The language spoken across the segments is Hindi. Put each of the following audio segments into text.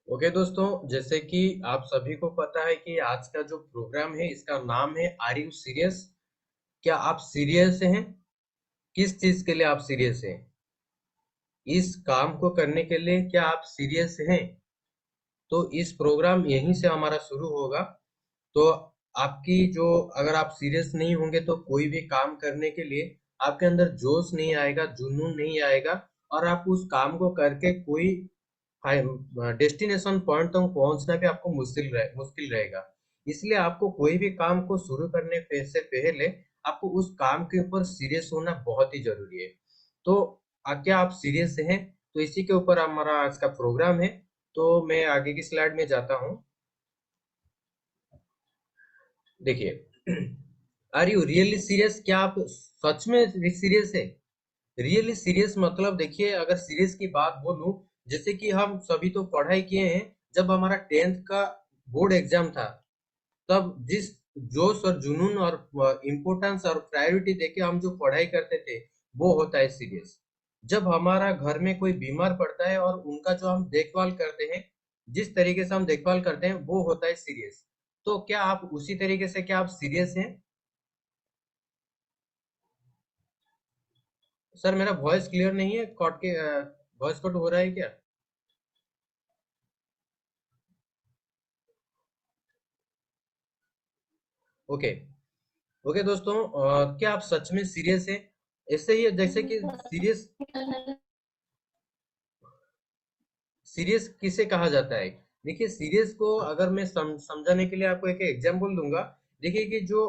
ओके दोस्तों, जैसे कि आप सभी को पता है कि आज का जो प्रोग्राम है इसका नाम है आर यू सीरियस। क्या आप सीरियस हैं? किस चीज के लिए आप सीरियस हैं? इस काम को करने के लिए क्या आप सीरियस हैं? तो इस प्रोग्राम यहीं से हमारा शुरू होगा। तो आपकी जो अगर आप सीरियस नहीं होंगे तो कोई भी काम करने के लिए आपके अंदर जोश नहीं आएगा, जुनून नहीं आएगा, और आप उस काम को करके कोई डेस्टिनेशन पॉइंट तक पहुंचना भी आपको मुश्किल रहेगा। इसलिए आपको कोई भी काम को शुरू करने से पहले आपको उस काम के ऊपर सीरियस होना बहुत ही जरूरी है। तो क्या आप सीरियस हैं? तो इसी के ऊपर हमारा आज का प्रोग्राम है। तो मैं आगे की स्लाइड में जाता हूँ। देखिए, आर यू रियली सीरियस? क्या आप सच में सीरियस है? रियली सीरियस मतलब देखिए, अगर सीरियस की बात बोलूं, जैसे कि हम सभी तो पढ़ाई किए हैं। जब हमारा 10th का बोर्ड एग्जाम था, तब जिस जोश और जुनून और इम्पोर्टेंस और प्रायोरिटी देके हम जो पढ़ाई करते थे, वो होता है सीरियस। जब हमारा घर में कोई बीमार पड़ता है और उनका जो हम देखभाल करते हैं, जिस तरीके से हम देखभाल करते हैं, वो होता है सीरियस। तो क्या आप उसी तरीके से क्या आप सीरियस हैं? सर, मेरा वॉइस क्लियर नहीं है, कट के वॉइस कट हो रहा है क्या? ओके। ओके दोस्तों, क्या आप सच में सीरियस हैं? ऐसे ही है जैसे कि सीरियस सीरियस किसे कहा जाता है? देखिए, सीरियस को अगर मैं समझाने के लिए आपको एक एग्जांपल दूंगा। देखिए कि जो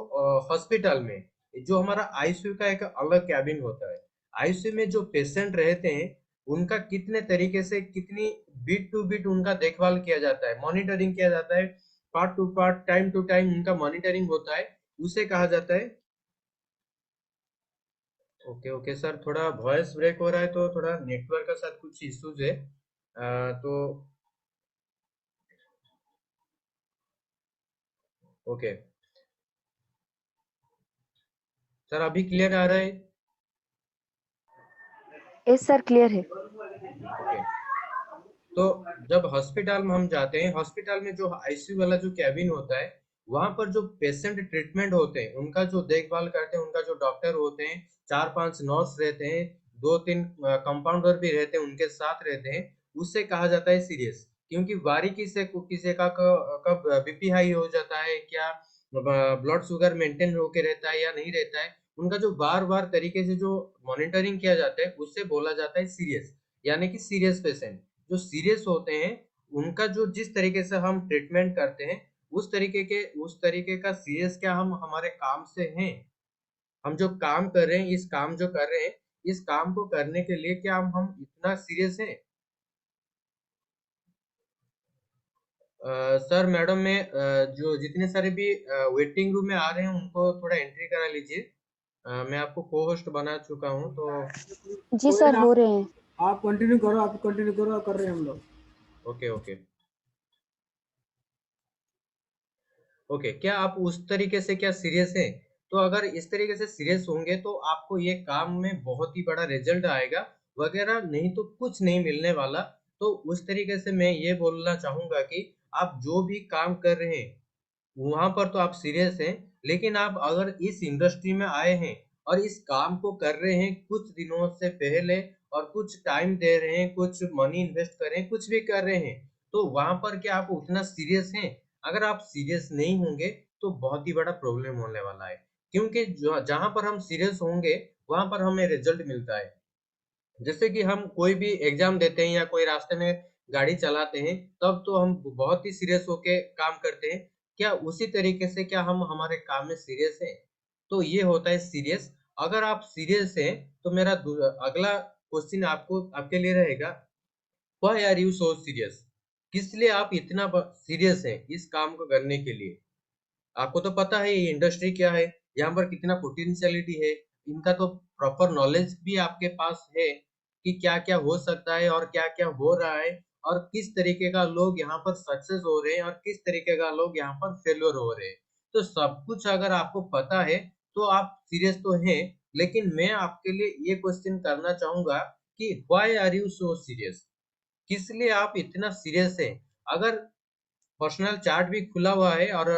हॉस्पिटल में जो हमारा आईसीयू का एक अलग कैबिन होता है। आईसीयू में जो पेशेंट रहते हैं, उनका कितने तरीके से, कितनी बीट टू बीट उनका देखभाल किया जाता है, मॉनिटरिंग किया जाता है। Part to part, time to time उनका मॉनिटरिंग होता है। उसे कहा जाता है। ओके ओके सर, थोड़ा वॉइस ब्रेक हो रहा है तो थोड़ा नेटवर्क का साथ कुछ इश्यूज है। तो ओके सर, अभी क्लियर आ रहा है? यस सर, क्लियर है। ओके। तो जब हॉस्पिटल में हम जाते हैं, हॉस्पिटल में जो आईसीयू वाला जो कैबिन होता है, वहां पर जो पेशेंट ट्रीटमेंट होते हैं, उनका जो देखभाल करते हैं, उनका जो डॉक्टर होते हैं, 4-5 नर्स रहते हैं, 2-3 कंपाउंडर भी रहते हैं, उनके साथ रहते हैं। उससे कहा जाता है सीरियस। क्योंकि बारीकी से किसी का कब बीपी हाई हो जाता है, क्या ब्लड शुगर मेंटेन होके रहता है या नहीं रहता है, उनका जो बार बार तरीके से जो मॉनिटरिंग किया जाता है, उससे बोला जाता है सीरियस। यानी कि सीरियस पेशेंट जो सीरियस होते हैं, उनका जो जिस तरीके से हम ट्रीटमेंट करते हैं, उस तरीके का सीरियस क्या हम हमारे काम से हैं? हम जो काम कर रहे हैं, इस काम जो कर रहे हैं, इस काम को करने के लिए क्या हम इतना सीरियस हैं? सर, मैडम, मैं जो जितने सारे भी वेटिंग रूम में आ रहे हैं उनको थोड़ा एंट्री करा लीजिए। मैं आपको को होस्ट बना चुका हूँ तो। जी कोई सर, ना, हो रहे हैं। आप कंटिन्यू करो, कर रहे हैं हम लोग। ओके ओके ओके, क्या आप उस तरीके से क्या सीरियस हैं? तो अगर इस तरीके से सीरियस होंगे तो आपको ये काम में बहुत ही बड़ा रिजल्ट आएगा, वगैरह नहीं तो कुछ नहीं मिलने वाला। तो उस तरीके से मैं ये बोलना चाहूंगा कि आप जो भी काम कर रहे हैं, वहां पर तो आप सीरियस हैं। लेकिन आप अगर इस इंडस्ट्री में आए हैं और इस काम को कर रहे हैं कुछ दिनों से पहले, और कुछ टाइम दे रहे हैं, कुछ मनी इन्वेस्ट कर रहे हैं, कुछ भी कर रहे हैं, तो वहां पर क्या आप उतना सीरियस हैं? अगर आप सीरियस नहीं होंगे तो बहुत ही बड़ा प्रॉब्लम होने वाला है। क्योंकि जहां पर हम सीरियस होंगे, वहां पर हमें रिजल्ट मिलता है। जैसे कि हम कोई भी एग्जाम देते हैं या कोई रास्ते में गाड़ी चलाते हैं, तब तो हम बहुत ही सीरियस होके काम करते हैं। क्या उसी तरीके से क्या हम हमारे काम में सीरियस हैं? तो ये होता है सीरियस। अगर आप सीरियस हैं, तो मेरा अगला क्वेश्चन आपको आपके लिए रहेगा, why are you so serious? किस लिए आप इतना सीरियस हैं इस काम को करने के लिए? आपको तो पता है ये इंडस्ट्री क्या है, यहाँ पर कितना पोटेंशियलिटी है। इनका तो प्रॉपर नॉलेज भी आपके पास है कि क्या क्या हो सकता है और क्या क्या हो रहा है, और किस तरीके का लोग यहाँ पर सक्सेस हो रहे हैं और किस तरीके का लोग यहाँ पर फेल्योर हो रहे हैं। तो सब कुछ अगर आपको पता है, तो आप सीरियस तो हैं। लेकिन मैं आपके लिए ये क्वेश्चन करना चाहूंगा कि why are you so serious? किस लिए आप इतना सीरियस हैं? अगर पर्सनल चार्ट भी खुला हुआ है और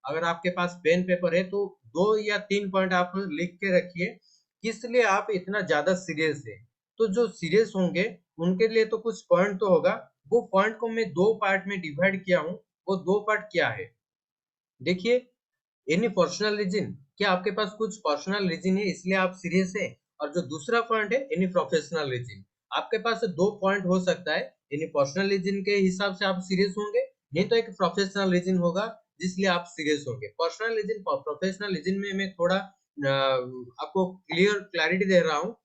अगर आपके पास पेन पेपर है तो 2 या 3 पॉइंट आप लिख के रखिए, किस लिए आप इतना ज़्यादा सीरियस है। तो जो सीरियस होंगे उनके लिए तो कुछ पॉइंट तो होगा, वो पॉइंट को मैं 2 पार्ट में डिवाइड किया हूँ, वो 2 पार्ट क्या है? देखिए, एनी पर्सनल रीजन, क्या आपके पास कुछ पर्सनल रीजन है इसलिए आप सीरियस है? और जो दूसरा पॉइंट है एनी प्रोफेशनल रीजन, आपके पास 2 पॉइंट हो सकता है, एनी पर्सनल रीजन के हिसाब से आप सीरियस होंगे, नहीं तो एक प्रोफेशनल रीजन होगा जिसलिए आप सीरियस होंगे। पर्सनल रीजन प्रोफेशनल रीजन में मैं थोड़ा आपको क्लैरिटी दे रहा हूँ।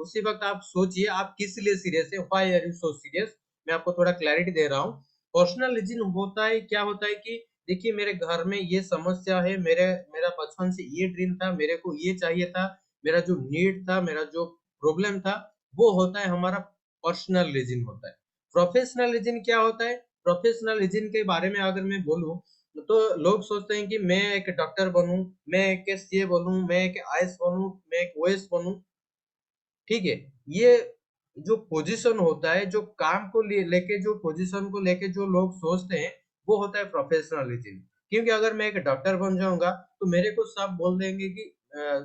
उसी वक्त आप सोचिए आप किस लिए सीरियस है, why are you so serious? मैं आपको थोड़ा क्लैरिटी दे रहा हूँ। पर्सनल रीजन होता है, क्या होता है कि देखिए मेरे घर में ये समस्या है, मेरा बचपन से ये ड्रीम था, मेरे को ये चाहिए था, मेरा जो नीड था, मेरा जो प्रॉब्लम था, वो होता है हमारा पर्सनल रीजन होता है। प्रोफेशनल रीजन क्या होता है? प्रोफेशनल रीजन के बारे में अगर मैं बोलूँ, तो लोग सोचते हैं कि मैं एक डॉक्टर बनूँ, मैं एक सीए बनूँ, मैं एक आईएएस बनूँ, मैं एक ओएएस बनूँ। ठीक है? ये जो पोज़ीशन होता है, जो काम को लेके जो पोज़ीशन को लेके जो लोग सोचते हैं, वो होता है प्रोफ़ेशनलिज़्म। क्योंकि अगर मैं एक डॉक्टर बन जाऊँगा, तो मेरे को सब बोल देंगे कि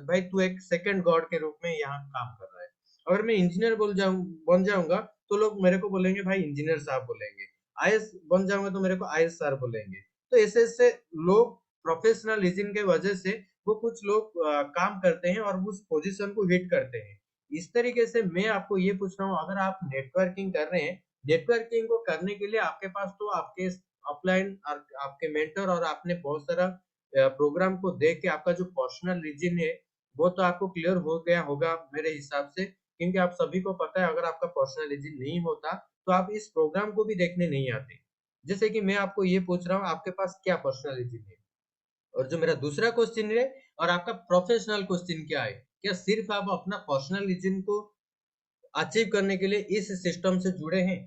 भाई तू एक सेकंड गॉड के रूप में यहाँ काम कर रहा है। अगर मैं इंजीनियर बन जाऊँगा, तो लोग मेरे को बोलेंगे भाई इंजीनियर साहब बोलेंगे। आईएएस बन जाऊँगा तो मेरे को आईएएस सर बोलेंगे। तो ऐसे-ऐसे लोग प्रोफ़ेशनलिज़्म के वजह से वो कुछ लोग काम करते हैं और उस पोज़ीशन को हिट करते हैं। इस तरीके से मैं आपको ये पूछ रहा हूँ, अगर आप नेटवर्किंग कर रहे हैं, नेटवर्किंग को करने के लिए आपके पास तो आपके ऑफलाइन और आपके मेंटर और आपने बहुत सारा प्रोग्राम को देख के आपका जो पर्सनल रीजन है, वो तो आपको क्लियर हो गया होगा मेरे हिसाब से, क्योंकि आप सभी को पता है अगर आपका पर्सनल रीजन नहीं होता, तो आप इस प्रोग्राम को भी देखने नहीं आते। जैसे कि मैं आपको ये पूछ रहा हूँ, आपके पास क्या पर्सनल रीजन है? और जो मेरा दूसरा क्वेश्चन है और आपका प्रोफेशनल क्वेश्चन क्या है? क्या सिर्फ आप अपना पर्सनल रीजन को अचीव करने के लिए इस सिस्टम से जुड़े हैं?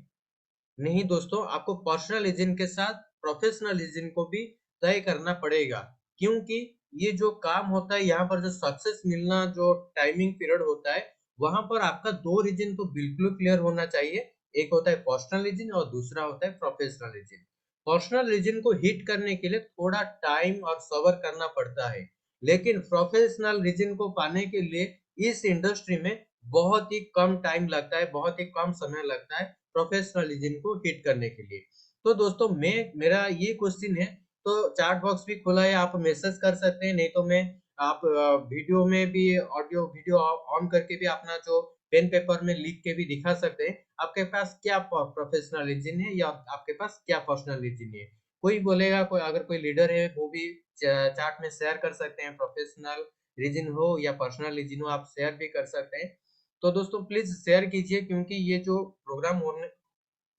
नहीं दोस्तों, आपको पर्सनलिज़्म के साथ प्रोफेशनलिज़्म को भी तय करना पड़ेगा। क्योंकि ये जो काम होता है, यहाँ पर जो सक्सेस मिलना जो टाइमिंग पीरियड होता है, वहाँ पर आपका 2 रीज़न तो बिल्कुल क्लियर होना चाहिए। एक होता है पर्सनलिज़्म और दूसरा होता है प्रोफेशनलिज़्म। पर्सनलिज़्म को हिट करने के लिए थोड़ा टाइम और सब्र करना पड़ता है। लेकिन प्रोफेशनलिज़्म को पाने के लिए इस इंडस्ट्री में बहुत ही कम टाइम लगता है, बहुत ही कम समय लगता है। प्रोफेशनलिज़्म को हिट करने के लिए। तो दोस्तों मेरा ये क्वेश्चन है, तो चैट बॉक्स भी खुला है, आप मैसेज कर सकते हैं, नहीं तो मैं आप वीडियो में भी ऑडियो वीडियो ऑन करके भी अपना जो पेन पेपर में लिख के भी दिखा सकते हैं। आपके पास क्या प्रोफेशनलिज़्म है या आपके पास क्या पर्सनलिज़्म है? कोई बोलेगा, कोई अगर कोई लीडर है वो भी चैट में शेयर कर सकते हैं, प्रोफेशनल रीज़न हो या पर्सनलिज़्म हो आप शेयर भी कर सकते हैं। तो दोस्तों प्लीज़ शेयर कीजिए, क्योंकि ये जो प्रोग्राम होने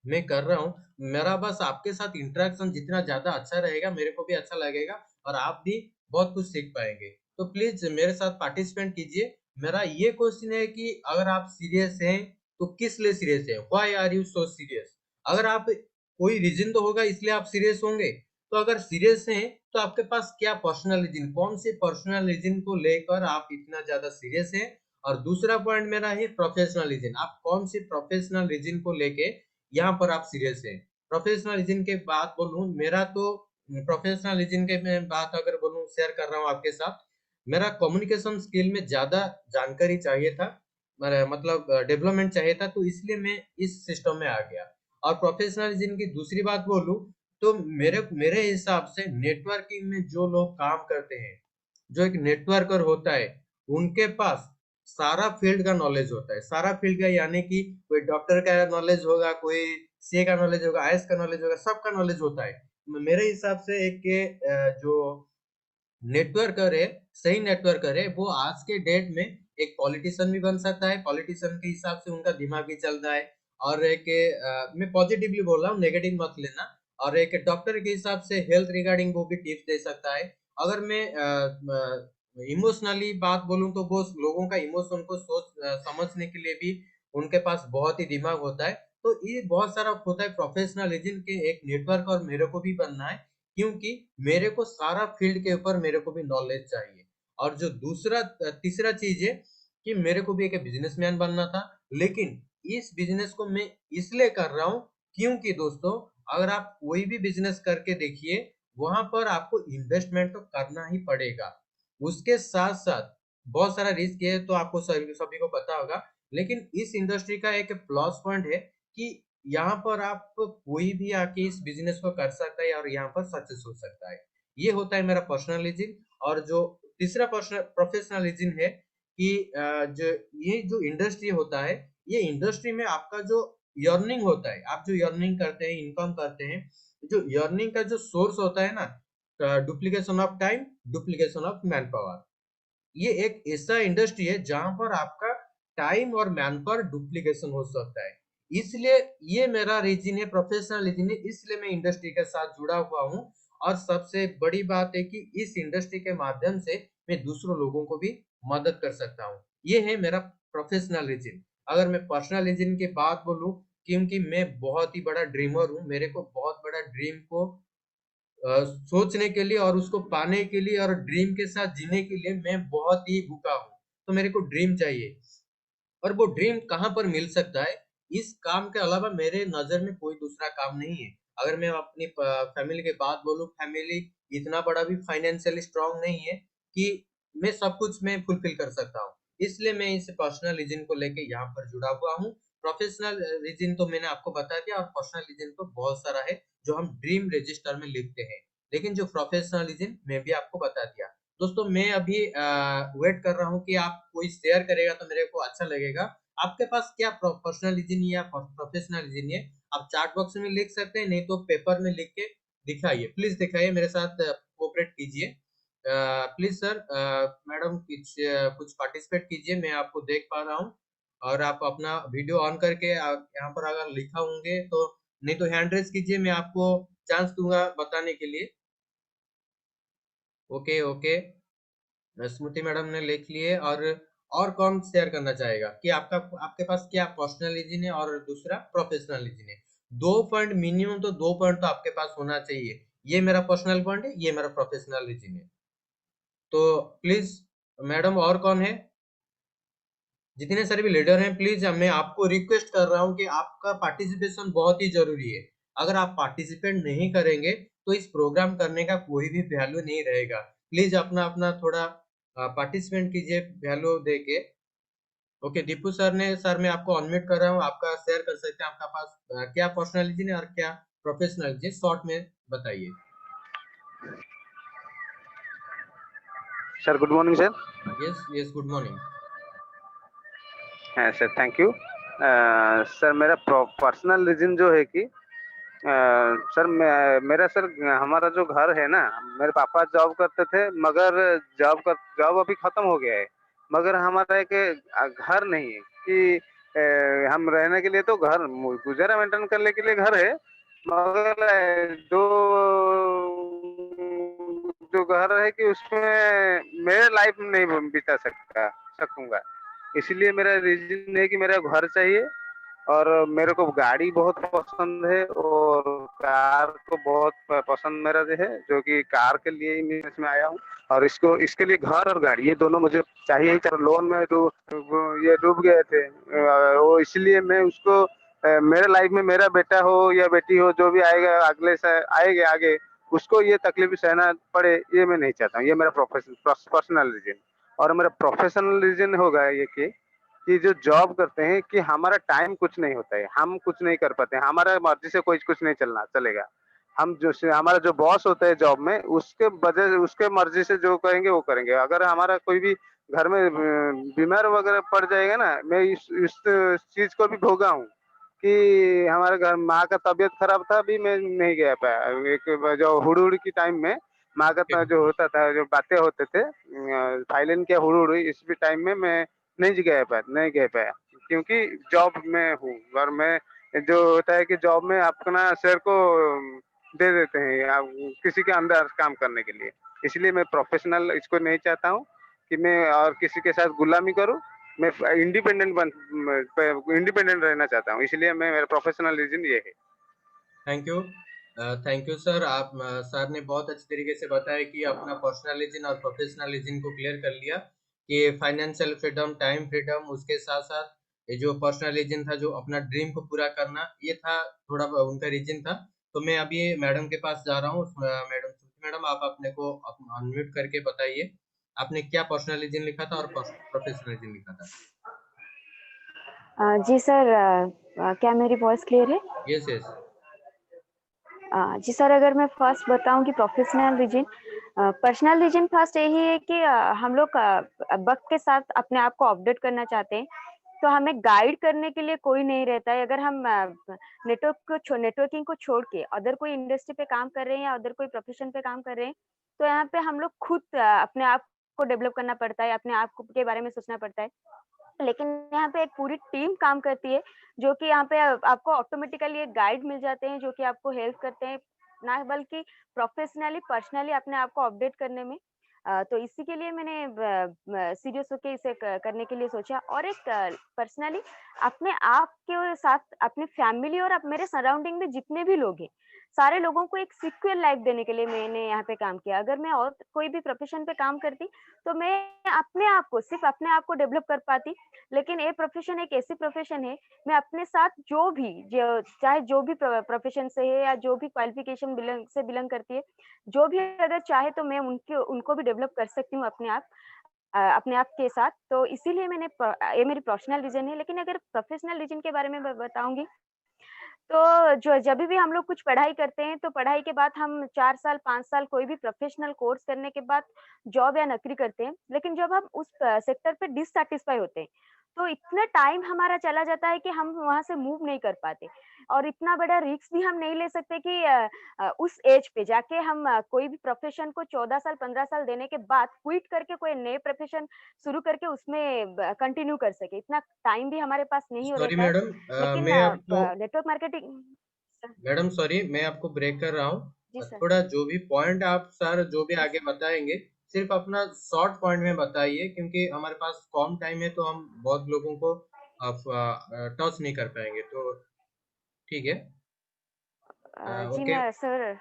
मैं कर रहा हूँ, मेरा बस आपके साथ इंटरेक्शन जितना ज़्यादा अच्छा रहेगा, मेरे को भी अच्छा लगेगा और आप भी बहुत कुछ सीख पाएँगे। तो प्लीज़ मेरे साथ पार्टिसिपेंट कीजिए। मेरा ये क्वेश्चन है कि अगर आप सीरियस हैं, तो किस लिए सीरियस हैं? Why are you so serious? अगर आप कोई रीज़न तो होगा इसलिए आप सीरियस होंगे। तो अगर सीरियस हैं, तो आपके पास क्या पर्सनल रीज़न, कौन से पर्सनल रीज़न को लेकर आप इतना ज़्यादा सीरियस हैं? और दूसरा पॉइंट मेरा है प्रोफेशनल रीज़न, आप कौन से प्रोफेशनल रीज़न को लेके यहाँ पर आप सीरियस हैं। प्रोफेशनलिज़्म की बात बोलूँ, मेरा तो प्रोफेशनलिज़्म के मैं बात अगर बोलूँ शेयर कर रहा हूँ आपके साथ, मेरा कम्युनिकेशन स्किल में ज़्यादा जानकारी चाहिए था, मतलब डेवलपमेंट चाहिए था, तो इसलिए मैं इस सिस्टम में आ गया। और प्रोफेशनलिज़्म की दूसरी बात बोलूँ, तो मेरे मेरे हिसाब से नेटवर्किंग में जो लोग काम करते हैं, जो एक नेटवर्कर होता है, उनके पास सारा फील्ड का नॉलेज होता है। सारा फील्ड का यानी कि कोई डॉक्टर का नॉलेज होगा, कोई सीए का नॉलेज होगा, आईएएस का नॉलेज होगा, सबका नॉलेज होता है। मेरे हिसाब से एक के जो नेटवर्कर है, सही नेटवर्कर है, वो आज के डेट में एक पॉलिटिशियन भी बन सकता है, पॉलिटिशियन के हिसाब से उनका दिमाग भी चलता है और एक मैं पॉजिटिवली बोल रहा हूँ, नेगेटिव मत लेना। और एक डॉक्टर के हिसाब से हेल्थ रिगार्डिंग वो भी टिप्स दे सकता है। अगर मैं इमोशनली बात बोलूँ तो वो लोगों का इमोशन को समझने के लिए भी उनके पास बहुत ही दिमाग होता है। तो ये बहुत सारा होता है प्रोफेशनलिज़्म के एक नेटवर्क और मेरे को भी बनना है। क्योंकि मेरे को सारा फील्ड के ऊपर मेरे को भी नॉलेज चाहिए। और जो तीसरा चीज़ है कि मेरे को भी एक बिज़नेसमैन बनना था, लेकिन इस बिज़नेस को मैं इसलिए कर रहा हूँ क्योंकि दोस्तों अगर आप कोई भी बिजनेस करके देखिए, वहां पर आपको इन्वेस्टमेंट तो करना ही पड़ेगा। उसके साथ साथ बहुत सारा रिस्क है, तो आपको सभी सभी को पता होगा। लेकिन इस इंडस्ट्री का एक प्लस पॉइंट है कि यहाँ पर आप कोई भी आके इस बिजनेस को कर सकता है और यहाँ पर सक्सेस हो सकता है। ये होता है मेरा पर्सनलिज्म। और जो तीसरा प्रोफेशनलिज्म है कि जो ये जो इंडस्ट्री होता है, ये इंडस्ट्री में आपका जो अर्निंग होता है, आप जो अर्निंग करते हैं, इनकम करते हैं, जो अर्निंग का जो सोर्स होता है ना, duplication of time, duplication of man power, ये एक ऐसा इंडस्ट्री है जहां पर आपका टाइम और मैन पावर डुप्लीकेशन हो सकता है। इसलिए ये मेरा रीजन है, प्रोफेशनल रीजन है, इसलिए मैं इंडस्ट्री के साथ जुड़ा हुआ हूँ। और सबसे बड़ी बात है कि इस इंडस्ट्री के माध्यम से मैं दूसरों लोगों को भी मदद कर सकता हूँ। ये है मेरा प्रोफेशनल रीजन। अगर मैं पर्सनल रीजन की बात बोलूँ, क्योंकि मैं बहुत ही बड़ा ड्रीमर हूँ, मेरे को बहुत बड़ा ड्रीम को सोचने के लिए और उसको पाने के लिए और ड्रीम के साथ जीने के लिए मैं बहुत ही भूखा हूँ। तो मेरे को ड्रीम चाहिए। और वो ड्रीम कहाँ पर मिल सकता है? इस काम के अलावा मेरे नज़र में कोई दूसरा काम नहीं है। अगर मैं अपनी फैमिली की बात बोलूँ, फैमिली इतना बड़ा भी फाइनेंशियली स्ट्रॉन्ग नहीं है कि मैं सब कुछ मैं फुलफिल कर सकता हूँ। इसलिए मैं इस पर्सनल रीज़न को लेके यहाँ पर जुड़ा हुआ हूँ। प्रोफेशनल रीज़न तो मैंने आपको बता दिया और पर्सनल रीज़न तो बहुत सारा है, जो हम ड्रीम रजिस्टर में लिखते हैं। लेकिन जो प्रोफेशनल रीज़न मैं भी आपको बता दिया। दोस्तों मैं अभी वेट कर रहा हूँ कि आप कोई शेयर करेगा तो मेरे को अच्छा लगेगा। आपके पास क्या पर्सनल रीजन या प्रोफेशनल रीजन है, आप चैट बॉक्स में लिख सकते हैं, नहीं तो पेपर में लिख के दिखाइए। प्लीज दिखाइए, मेरे साथ कोऑपरेट कीजिए। प्लीज सर, मैडम कुछ पार्टिसिपेट कीजिए, मैं आपको देख पा रहा हूँ। और आप अपना वीडियो ऑन करके यहाँ पर अगर लिखा होंगे तो, नहीं तो हैंड रेस कीजिए, मैं आपको चांस दूंगा बताने के लिए। ओके ओके, स्मृति मैडम ने लिख लिए। और कौन शेयर करना चाहेगा कि आपके पास क्या पर्सनलिज्म है और दूसरा प्रोफेशनलिज्म है? 2 पॉइंट मिनिमम, तो 2 पॉइंट तो आपके पास होना चाहिए। ये मेरा पर्सनल पॉइंट है, ये मेरा प्रोफेशनलिज्म है। तो प्लीज मैडम, और कौन है? जितने सारे भी लीडर हैं, प्लीज मैं आपको रिक्वेस्ट कर रहा हूँ कि आपका पार्टिसिपेशन बहुत ही जरूरी है। अगर आप पार्टिसिपेट नहीं करेंगे तो इस प्रोग्राम करने का कोई भी वैल्यू नहीं रहेगा। प्लीज अपना अपना थोड़ा पार्टिसिपेंट कीजिए वैल्यू दे के। ओके दीपू सर ने, सर मैं आपको अनम्यूट कर रहा हूँ, आपका शेयर कर सकते हैं। आपका पास क्या पर्सनालिटी है और क्या प्रोफेशनलिटी, शॉर्ट में बताइए। Sir good morning sir. Yes yes, good morning. हाँ सर, थैंक यू। सर मेरा पर्सनल रीजन जो है कि सर मेरा सर हमारा जो घर है ना, मेरे पापा जॉब करते थे, मगर जॉब अभी खत्म हो गया है। मगर हमारा एक घर नहीं है कि हम रहने के लिए तो घर, गुजारा मेंटेन करने के लिए घर है, मगर जो घर है कि उसमें मेरे लाइफ नहीं बिता सकूंगा। इसलिए मेरा रीजन है कि मेरा घर चाहिए। और मेरे को गाड़ी बहुत पसंद है और कार को बहुत पसंद मेरा जो है, जो कि कार के लिए ही मैं इसमें आया हूँ। और इसके लिए घर और गाड़ी ये दोनों मुझे चाहिए ही। लोन में ये डूब गए थे, वो इसलिए मैं उसको मेरे लाइफ में मेरा बेटा हो या बेटी हो, जो भी आएगा अगले से आएगा आगे, उसको ये तकलीफ सहना पड़े, ये मैं नहीं चाहता हूँ। ये मेरा पर्सनल रीजन। और मेरा प्रोफेशनल रीजन होगा ये कि जो जॉब करते हैं कि हमारा टाइम कुछ नहीं होता है, हम कुछ नहीं कर पाते हैं, हमारा मर्जी से कोई कुछ नहीं चलेगा। हम जो हमारा जो बॉस होता है जॉब में, उसके मर्जी से जो करेंगे वो करेंगे। अगर हमारा कोई भी घर में बीमार वगैरह पड़ जाएगा ना, मैं इस चीज को भी भोगा हूँ कि हमारे घर माँ का तबीयत खराब था, अभी मैं नहीं गया पाया। एक जो हुड़ की टाइम में माँ का जो होता था, जो बातें होते थे, थाईलैंड के हुड़, इस भी टाइम में मैं नहीं गए पाया क्योंकि जॉब में हूँ। और मैं जो होता है कि जॉब में अपना शेयर को दे देते हैं या किसी के अंदर काम करने के लिए। इसलिए मैं प्रोफेशनल इसको नहीं चाहता हूँ कि मैं और किसी के साथ गुलामी करूँ। मैं इंडिपेंडेंट रहना चाहता हूँ, इसलिए मैं मेरा प्रोफेशनल रीजन ये है। Thank you sir. आप सर ने बहुत अच्छे तरीके से बताया कि अपना पर्सनलिज्म और प्रोफेशनलिज्म को क्लियर कर लिया कि फाइनेंशियल फ्रीडम, टाइम फ्रीडम, उसके साथ साथ ये जो पर्सनलिज्म था, जो अपना ड्रीम को पूरा करना, ये था थोड़ा उनका रीजन था। तो मैं अभी मैडम के पास जा रहा हूँ। मैडम मैडम आप अपने को अनम्यूट करके बताइए, आपने क्या पर्सनलिज्म लिखा था और प्रोफेशनलिज्म लिखा था? जी सर, क्या मेरी वॉइस क्लियर है? Yes yes. जी सर, अगर मैं फर्स्ट बताऊं कि professional reason, personal reason first यही है कि हम लोग वक्त के साथ अपने आप को अपडेट करना चाहते हैं, तो हमें गाइड करने के लिए कोई नहीं रहता है। अगर हम नेटवर्किंग को छोड़ के अदर कोई इंडस्ट्री पे काम कर रहे हैं या अदर कोई प्रोफेशन पे काम कर रहे हैं, तो यहाँ पे हम लोग खुद अपने आप को डेवलप करना पड़ता है, अपने आप के बारे में सोचना पड़ता है। लेकिन यहाँ पे एक पूरी टीम काम करती है, जो कि यहाँ पे आपको ऑटोमेटिकली एक गाइड मिल जाते हैं, जो कि आपको हेल्प करते हैं, ना बल्कि प्रोफेशनली, पर्सनली अपने आप को अपडेट करने में। तो इसी के लिए मैंने सीरियस होके इसे करने के लिए सोचा। और एक पर्सनली अपने आप के साथ अपनी फैमिली और मेरे सराउंडिंग में जितने भी लोग हैं, सारे लोगों को एक सिक्योर लाइफ देने के लिए मैंने यहाँ पे काम किया। अगर मैं और कोई भी प्रोफेशन पे काम करती, तो मैं अपने आप को, सिर्फ अपने आप को डेवलप कर पाती। लेकिन ये प्रोफेशन एक ऐसी प्रोफेशन है, मैं अपने साथ चाहे जो भी प्रोफेशन से है या जो भी क्वालिफिकेशन बिलोंग करती है, जो भी अगर चाहे तो मैं उनको भी डेवलप कर सकती हूँ अपने आप के साथ। तो इसीलिए ये मेरी पर्सनल रीजन है। लेकिन अगर प्रोफेशनल रीजन के बारे में बताऊंगी, तो जो जब भी हम लोग कुछ पढ़ाई करते हैं, तो पढ़ाई के बाद हम 4 साल, 5 साल कोई भी प्रोफ़ेशनल कोर्स करने के बाद जॉब या नौकरी करते हैं। लेकिन जब हम उस सेक्टर पे डिससैटिस्फाई होते हैं, तो इतना टाइम हमारा चला जाता है कि हम वहाँ से मूव नहीं कर पाते। और इतना बड़ा रिस्क भी हम नहीं ले सकते कि उस एज पे जाके हम कोई भी प्रोफ़ेशन को 14 साल, 15 साल देने के बाद क्विट करके कोई नए प्रोफ़ेशन शुरू करके उसमें कंटिन्यू कर सके। इतना टाइम भी हमारे पास नहीं हो सॉरी रहता है। मैडम, लेकिन मैं आपको नेटवर्क मार्केटिंग। मैडम सॉरी, मैं आपको ब्रेक कर रहा हूँ। जी सर। थोड़ा जो भी पॉइंट आप सर जो भी आगे बताएंगे, सिर्फ अपना शॉर्ट पॉइंट में बताइए, क्योंकि हमारे पास कम टाइम है, तो हम बहुत लोगों को टच नहीं कर पाएंगे। तो ठीक है। जी ओके मैं सर।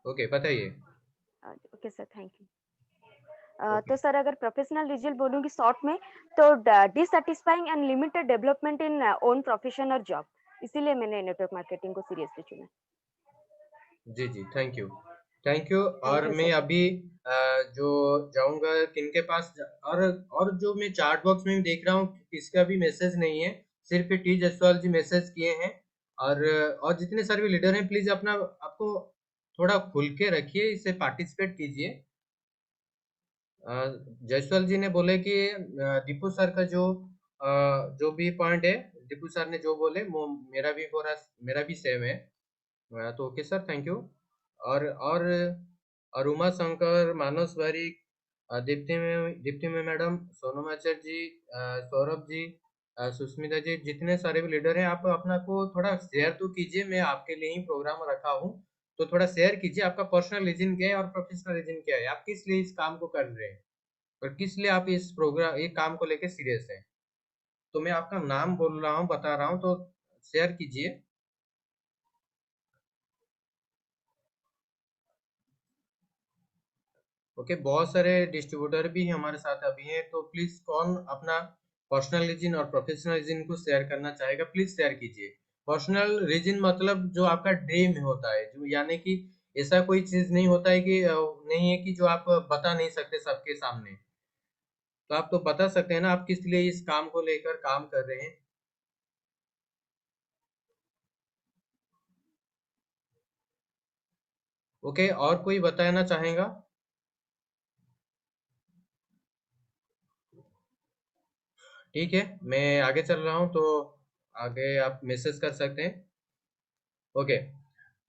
ओके बताइए। Okay sir, thank you. Okay तो सर, अगर प्रोफेशनल रिजल्ट बोलूँगी शॉर्ट में, तो dissatisfying and limited development in own profession और जॉब। इसीलिए मैंने नेटवर्क मार्केटिंग को सीरियसली चुना। जी जी, thank you thank you. Thank और यू मैं सर। अभी जो जाऊंगा किनके पास और जो मैं चार्ट बॉक्स में भी देख रहा हूँ, किसका भी मैसेज नहीं है, सिर्फ टी जसवाल जी मैसेज किए हैं। और जितने सारे भी लीडर हैं, प्लीज अपना आपको थोड़ा खुल के रखिए, इसे पार्टिसिपेट कीजिए। जायसवाल जी ने बोले कि दीपू सर का जो भी पॉइंट है, दीपू सर ने जो बोले वो मेरा भी सेम है। तो ओके सर, थैंक यू। और अरुमा शंकर, मानस बारिक, दीप्ति में मैडम, सोनम आचार्य जी, सौरभ जी, सुष्मिता जी, जितने सारे भी लीडर हैं, आप अपना को थोड़ा शेयर तो कीजिए। मैं आपके लिए ही प्रोग्राम रखा हूँ, तो थोड़ा शेयर कीजिए आपका पर्सनल रीजन क्या है और प्रोफेशनल रीजन क्या है, आप किस लिए इस काम को कर रहे हैं और किस लिए आप इस प्रोग्राम ये काम को लेके सीरियस हैं। तो मैं आपका नाम बोल रहा हूँ, बता रहा हूँ, तो शेयर कीजिए। ओके, बहुत सारे डिस्ट्रीब्यूटर भी हमारे साथ अभी हैं, तो प्लीज कौन अपना पर्सनल रीजन और प्रोफेशनल रीजन को शेयर करना चाहेगा, प्लीज शेयर कीजिए। पर्सनल रीजन मतलब जो आपका ड्रीम होता है, जो यानी कि ऐसा कोई चीज नहीं होता है कि नहीं है कि जो आप बता नहीं सकते सबके सामने, तो आप तो बता सकते हैं ना, आप किस लिए इस काम को लेकर काम कर रहे हैं। ओके, और कोई बताना चाहेगा? ठीक है, मैं आगे चल रहा हूँ, तो आगे आप मैसेज कर सकते हैं। ओके,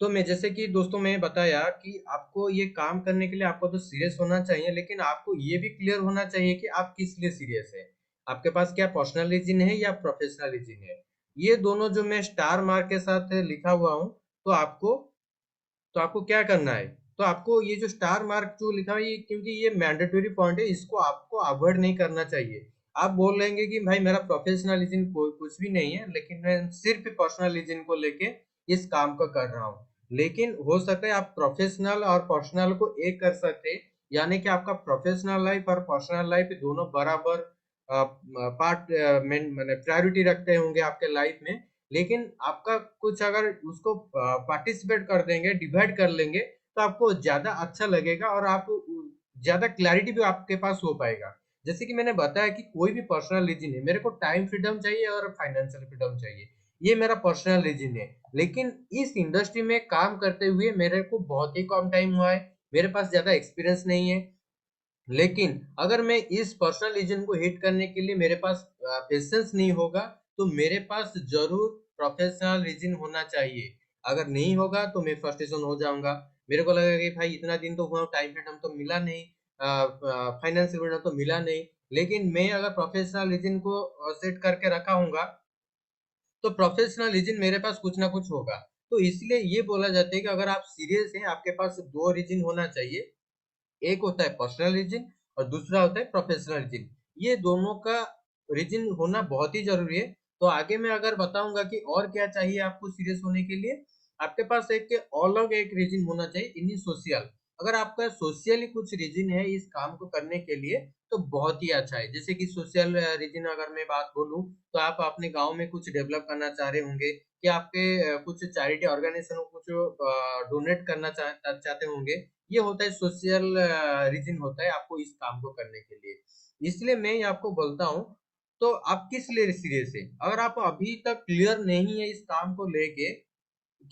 तो मैं जैसे कि दोस्तों मैं बताया कि आपको ये काम करने के लिए आपको तो सीरियस होना चाहिए, लेकिन आपको ये भी क्लियर होना चाहिए कि आप किस लिए सीरियस है। आपके पास क्या पर्सनल रीजन है या प्रोफेशनल रीजन है। ये दोनों जो मैं स्टार मार्क के साथ लिखा हुआ हूँ, तो आपको क्या करना है, तो आपको ये जो स्टार मार्क जो लिखा है, ये क्योंकि ये मैंडेटरी पॉइंट है, इसको आपको अवॉइड नहीं करना चाहिए। आप बोल रहेंगे कि भाई मेरा प्रोफेशनल रीजन कोई कुछ भी नहीं है, लेकिन मैं सिर्फ पर्सनल रीजन को लेके इस काम को कर रहा हूँ। लेकिन हो सकता है आप प्रोफेशनल और पर्सनल को एक कर सकते हैं, यानी कि आपका प्रोफेशनल लाइफ और पर्सनल लाइफ दोनों बराबर पार्ट मैंने प्रायोरिटी रखते होंगे आपके लाइफ में। लेकिन आपका कुछ अगर उसको पार्टिसिपेट कर देंगे, डिवाइड कर लेंगे, तो आपको ज़्यादा अच्छा लगेगा और आप ज़्यादा क्लैरिटी भी आपके पास हो पाएगा। जैसे कि मैंने बताया कि कोई भी पर्सनल रीज़न है, मेरे को टाइम फ्रीडम चाहिए और फाइनेंशियल फ्रीडम चाहिए। ये मेरा पर्सनल रीज़न है। लेकिन इस इंडस्ट्री में काम करते हुए मेरे को बहुत ही कम टाइम हुआ है, मेरे पास ज़्यादा एक्सपीरियंस नहीं है। लेकिन अगर मैं इस पर्सनल रीजन को हिट करने के लिए मेरे पास पेशेंस नहीं होगा, तो मेरे पास ज़रूर प्रोफेशनल रीजन होना चाहिए। अगर नहीं होगा तो मैं फ्रस्ट्रेशन हो जाऊँगा। मेरे को लगेगा कि भाई इतना दिन तो हुआ, टाइम फ्रीडम तो मिला नहीं, फाइनेंशियल फ्रीडम तो मिला नहीं। लेकिन मैं अगर प्रोफेशनल रीजन को सेट करके रखा हूँगा, तो प्रोफेशनल रीजन मेरे पास कुछ ना कुछ होगा। तो इसलिए ये बोला जाता है कि अगर आप सीरियस हैं, आपके पास 2 रीजन होना चाहिए। एक होता है पर्सनल रीजन और दूसरा होता है प्रोफेशनल रीजन। ये दोनों का रीजन होना बहुत ही जरूरी है। तो आगे मैं अगर बताऊंगा कि और क्या चाहिए आपको सीरियस होने के लिए, आपके पास एक अलग एक रीजन होना चाहिए, इन सोशल। अगर आपका सोशली कुछ रीजन है इस काम को करने के लिए, तो बहुत ही अच्छा है। जैसे कि सोशल रीजन अगर मैं बात बोलूं, तो आप अपने गांव में कुछ डेवलप करना चाह रहे होंगे, कि आपके कुछ चैरिटी ऑर्गेनाइजेशन को कुछ डोनेट करना चाहते होंगे। ये होता है सोशल रीजन होता है आपको इस काम को करने के लिए। इसलिए मैं ये आपको बोलता हूँ, तो आप किस लिए सीरियस है? अगर आप अभी तक क्लियर नहीं है इस काम को लेके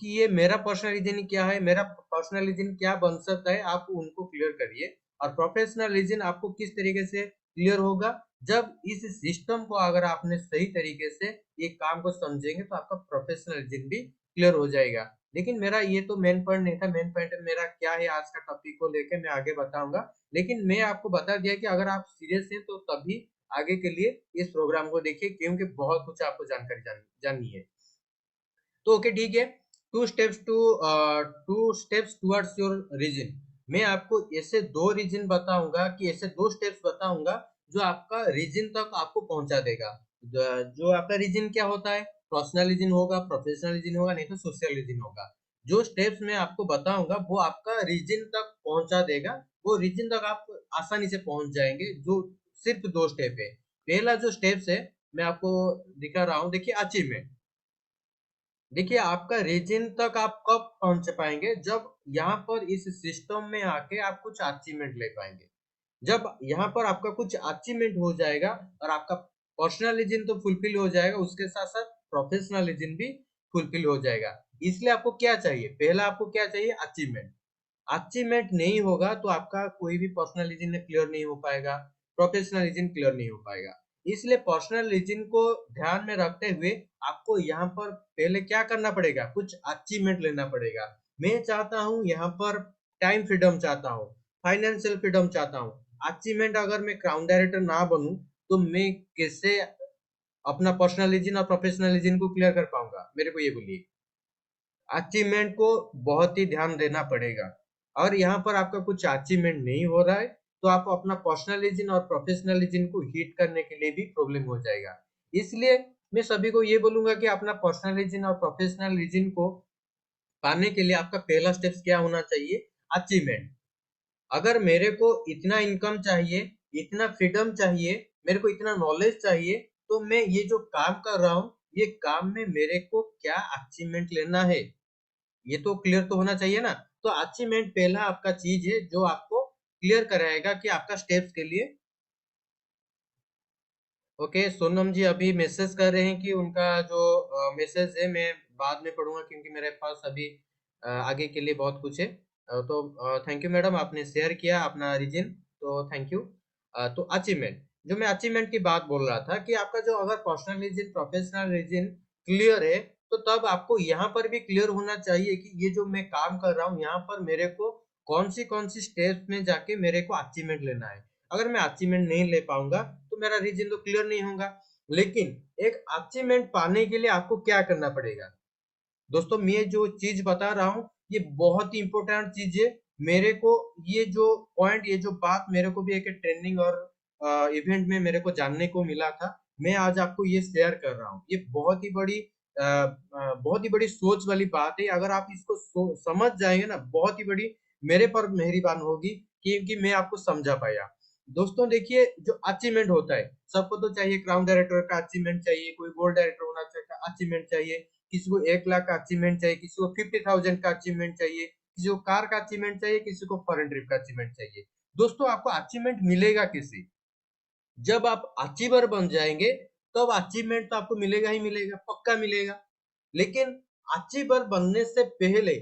कि ये मेरा पर्सनल रीजन क्या है, मेरा पर्सनल रीजन क्या बन सकता है, आप उनको क्लियर करिए। और प्रोफेशनल रीजन आपको किस तरीके से क्लियर होगा, जब इस सिस्टम को अगर आपने सही तरीके से ये काम को समझेंगे, तो आपका प्रोफेशनल रीजन भी क्लियर हो जाएगा। लेकिन मेरा ये तो मेन पॉइंट नहीं था। मेन पॉइंट मेरा क्या है आज का टॉपिक को लेके मैं आगे बताऊंगा। लेकिन मैं आपको बता दिया कि अगर आप सीरियस हैं तो तभी आगे के लिए इस प्रोग्राम को देखिए, क्योंकि बहुत कुछ आपको जानकारी जाननी है। तो ओके ठीक है। Two steps towards your reason. मैं आपको ऐसे 2 रीजन बताऊंगा, कि ऐसे 2 स्टेप्स बताऊंगा जो आपका रीजन तक आपको पहुंचा देगा। जो आपका रीजन क्या होता है, पर्सनल रीजन होगा, प्रोफेशनल रीजन होगा, नहीं तो सोशल रीजन होगा। जो स्टेप्स मैं आपको बताऊंगा वो आपका रीजन तक पहुंचा देगा। वो रीजन तक आप आसानी से पहुंच जाएंगे। जो सिर्फ 2 स्टेप है। पहला जो स्टेप्स है मैं आपको दिखा रहा हूँ, देखिए अचीवमेंट। देखिए आपका रीजन तक आप कब पहुंच पाएंगे, जब यहाँ पर इस सिस्टम में आके आप कुछ अचीवमेंट ले पाएंगे। जब यहाँ पर आपका कुछ अचीवमेंट हो जाएगा और आपका पर्सनल रीजन तो फुलफिल हो जाएगा, उसके साथ साथ प्रोफेशनल रीजन भी फुलफिल हो जाएगा। इसलिए आपको क्या चाहिए, पहला आपको क्या चाहिए, अचीवमेंट। अचीवमेंट नहीं होगा तो आपका कोई भी पर्सनल रीजन क्लियर नहीं हो पाएगा, प्रोफेशनल रीजन क्लियर नहीं हो पाएगा। इसलिए पर्सनल रीजन को ध्यान में रखते हुए आपको यहाँ पर पहले क्या करना पड़ेगा, कुछ अचीवमेंट लेना पड़ेगा। मैं चाहता हूँ यहाँ पर टाइम फ्रीडम चाहता हूँ, फाइनेंशियल फ्रीडम चाहता हूँ। अचीवमेंट अगर मैं क्राउन डायरेक्टर ना बनूं, तो मैं कैसे अपना पर्सनल रीजन और प्रोफेशनल रीजन को क्लियर कर पाऊंगा, मेरे को ये बोलिए। अचीवमेंट को बहुत ही ध्यान देना पड़ेगा। और यहाँ पर आपका कुछ अचीवमेंट नहीं हो रहा है, तो आप अपना पर्सनल रीजन और प्रोफेशनल रीजन को हिट करने के लिए भी प्रॉब्लम हो जाएगा। इसलिए मैं सभी को ये बोलूंगा कि अपना पर्सनल रीजन और प्रोफेशनल रीजन को पाने के लिए आपका पहला स्टेप क्या होना चाहिए, अचीवमेंट। अगर मेरे को इतना इनकम चाहिए, इतना फ्रीडम चाहिए, मेरे को इतना नॉलेज चाहिए, तो मैं ये जो काम कर रहा हूँ, ये काम में मेरे को क्या अचीवमेंट लेना है, ये तो क्लियर तो होना चाहिए ना। तो अचीवमेंट पहला आपका चीज है जो आपको क्लियर कराएगा कि आपका स्टेप्स के लिए। ओके, सोनम जी अभी मैसेज कर रहे हैं कि उनका जो मैसेज है मैं बाद में पढ़ूंगा, क्योंकि मेरे पास अभी आगे के लिए बहुत कुछ है। तो थैंक यू मैडम, आपने शेयर किया अपना रीजन, तो थैंक यू। तो अचीवमेंट, जो मैं अचीवमेंट की बात बोल रहा था, कि आपका जो अगर personal reason professional reason clear है, तो तब आपको यहाँ पर भी क्लियर होना चाहिए कि ये जो मैं काम कर रहा हूँ यहाँ पर मेरे को कौन सी स्टेप्स में जाके मेरे को अचीवमेंट लेना है। अगर मैं अचीवमेंट नहीं ले पाऊंगा तो मेरा रीजन तो क्लियर नहीं होगा। लेकिन एक अचीवमेंट पाने के लिए आपको क्या करना पड़ेगा, दोस्तों मैं जो चीज बता रहा हूँ ये बहुत ही इंपॉर्टेंट चीज है। मेरे को ये जो पॉइंट, ये जो बात मेरे को भी एक ट्रेनिंग और इवेंट में मेरे को जानने को मिला था, मैं आज आपको ये शेयर कर रहा हूँ। ये बहुत ही बड़ी सोच वाली बात है। अगर आप इसको समझ जाएंगे ना, बहुत ही बड़ी मेरे पर मेहरबान होगी, क्योंकि मैं आपको समझा पाया। दोस्तों देखिए, जो अचीवमेंट होता है, सबको तो चाहिए क्राउन डायरेक्टर का अचीवमेंट चाहिए, कोई गोल्ड डायरेक्टर होना चाहिए, अचीवमेंट चाहिए, किसी को 1 लाख का अचीवमेंट चाहिए, किसी को 50,000 का अचीवमेंट चाहिए, किसी को कार का अचीवमेंट चाहिए, किसी को फॉरेन ट्रिप का अचीवमेंट चाहिए। दोस्तों आपको अचीवमेंट मिलेगा कैसे? जब आप अचीवर बन जाएंगे तब अचीवमेंट तो आपको मिलेगा ही मिलेगा, पक्का मिलेगा। लेकिन अचीवर बनने से पहले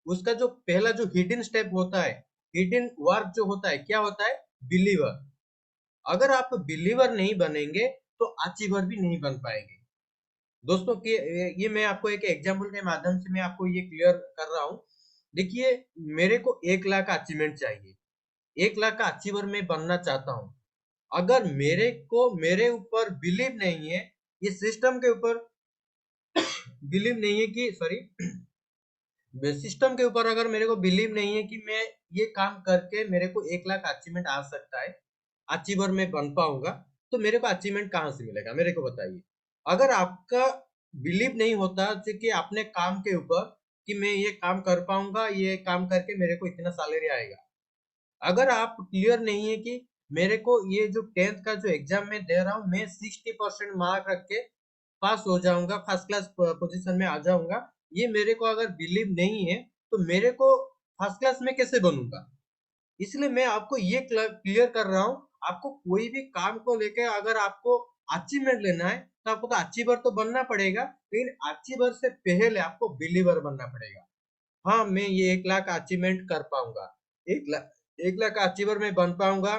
उसका जो पहला जो हिडन स्टेप होता है, हिडन वर्क जो होता है, क्या होता है? बिलीवर। अगर आप बिलीवर नहीं बनेंगे तो अचीवर भी नहीं बन पाएंगे। दोस्तों कि ये मैं आपको एक एग्जांपल के माध्यम से मैं आपको ये क्लियर कर रहा हूँ। देखिए मेरे को 1 लाख का अचीवमेंट चाहिए, 1 लाख का अचीवर मैं बनना चाहता हूँ। अगर मेरे को मेरे ऊपर बिलीव नहीं है, ये सिस्टम के ऊपर बिलीव नहीं है कि सॉरी सिस्टम के ऊपर अगर मेरे को बिलीव नहीं है कि मैं ये काम करके मेरे को 1 लाख अचीवमेंट आ सकता है, अचीवर में बन पाऊंगा, तो मेरे को अचीवमेंट कहाँ से मिलेगा? मेरे को बताइए। अगर आपका बिलीव नहीं होता कि अपने काम के ऊपर कि मैं ये काम कर पाऊंगा, ये काम करके मेरे को इतना सैलरी आएगा, अगर आप क्लियर नहीं है कि मेरे को ये जो 10th का जो एग्जाम में दे रहा हूँ मैं 60% मार्क रख के पास हो जाऊंगा, फर्स्ट क्लास पोजीशन में आ जाऊंगा, ये मेरे को अगर बिलीव नहीं है तो मेरे को फर्स्ट क्लास में कैसे बनूंगा? इसलिए मैं आपको ये क्लियर कर रहा हूँ, आपको कोई भी काम को लेके अगर आपको अचीवमेंट लेना है तो आपको तो अचीवर तो बनना पड़ेगा, लेकिन अचीवर से पहले आपको बिलीवर बनना पड़ेगा। हाँ मैं ये 1 लाख अचीवमेंट कर पाऊंगा, 1 लाख का अचीवर में बन पाऊंगा,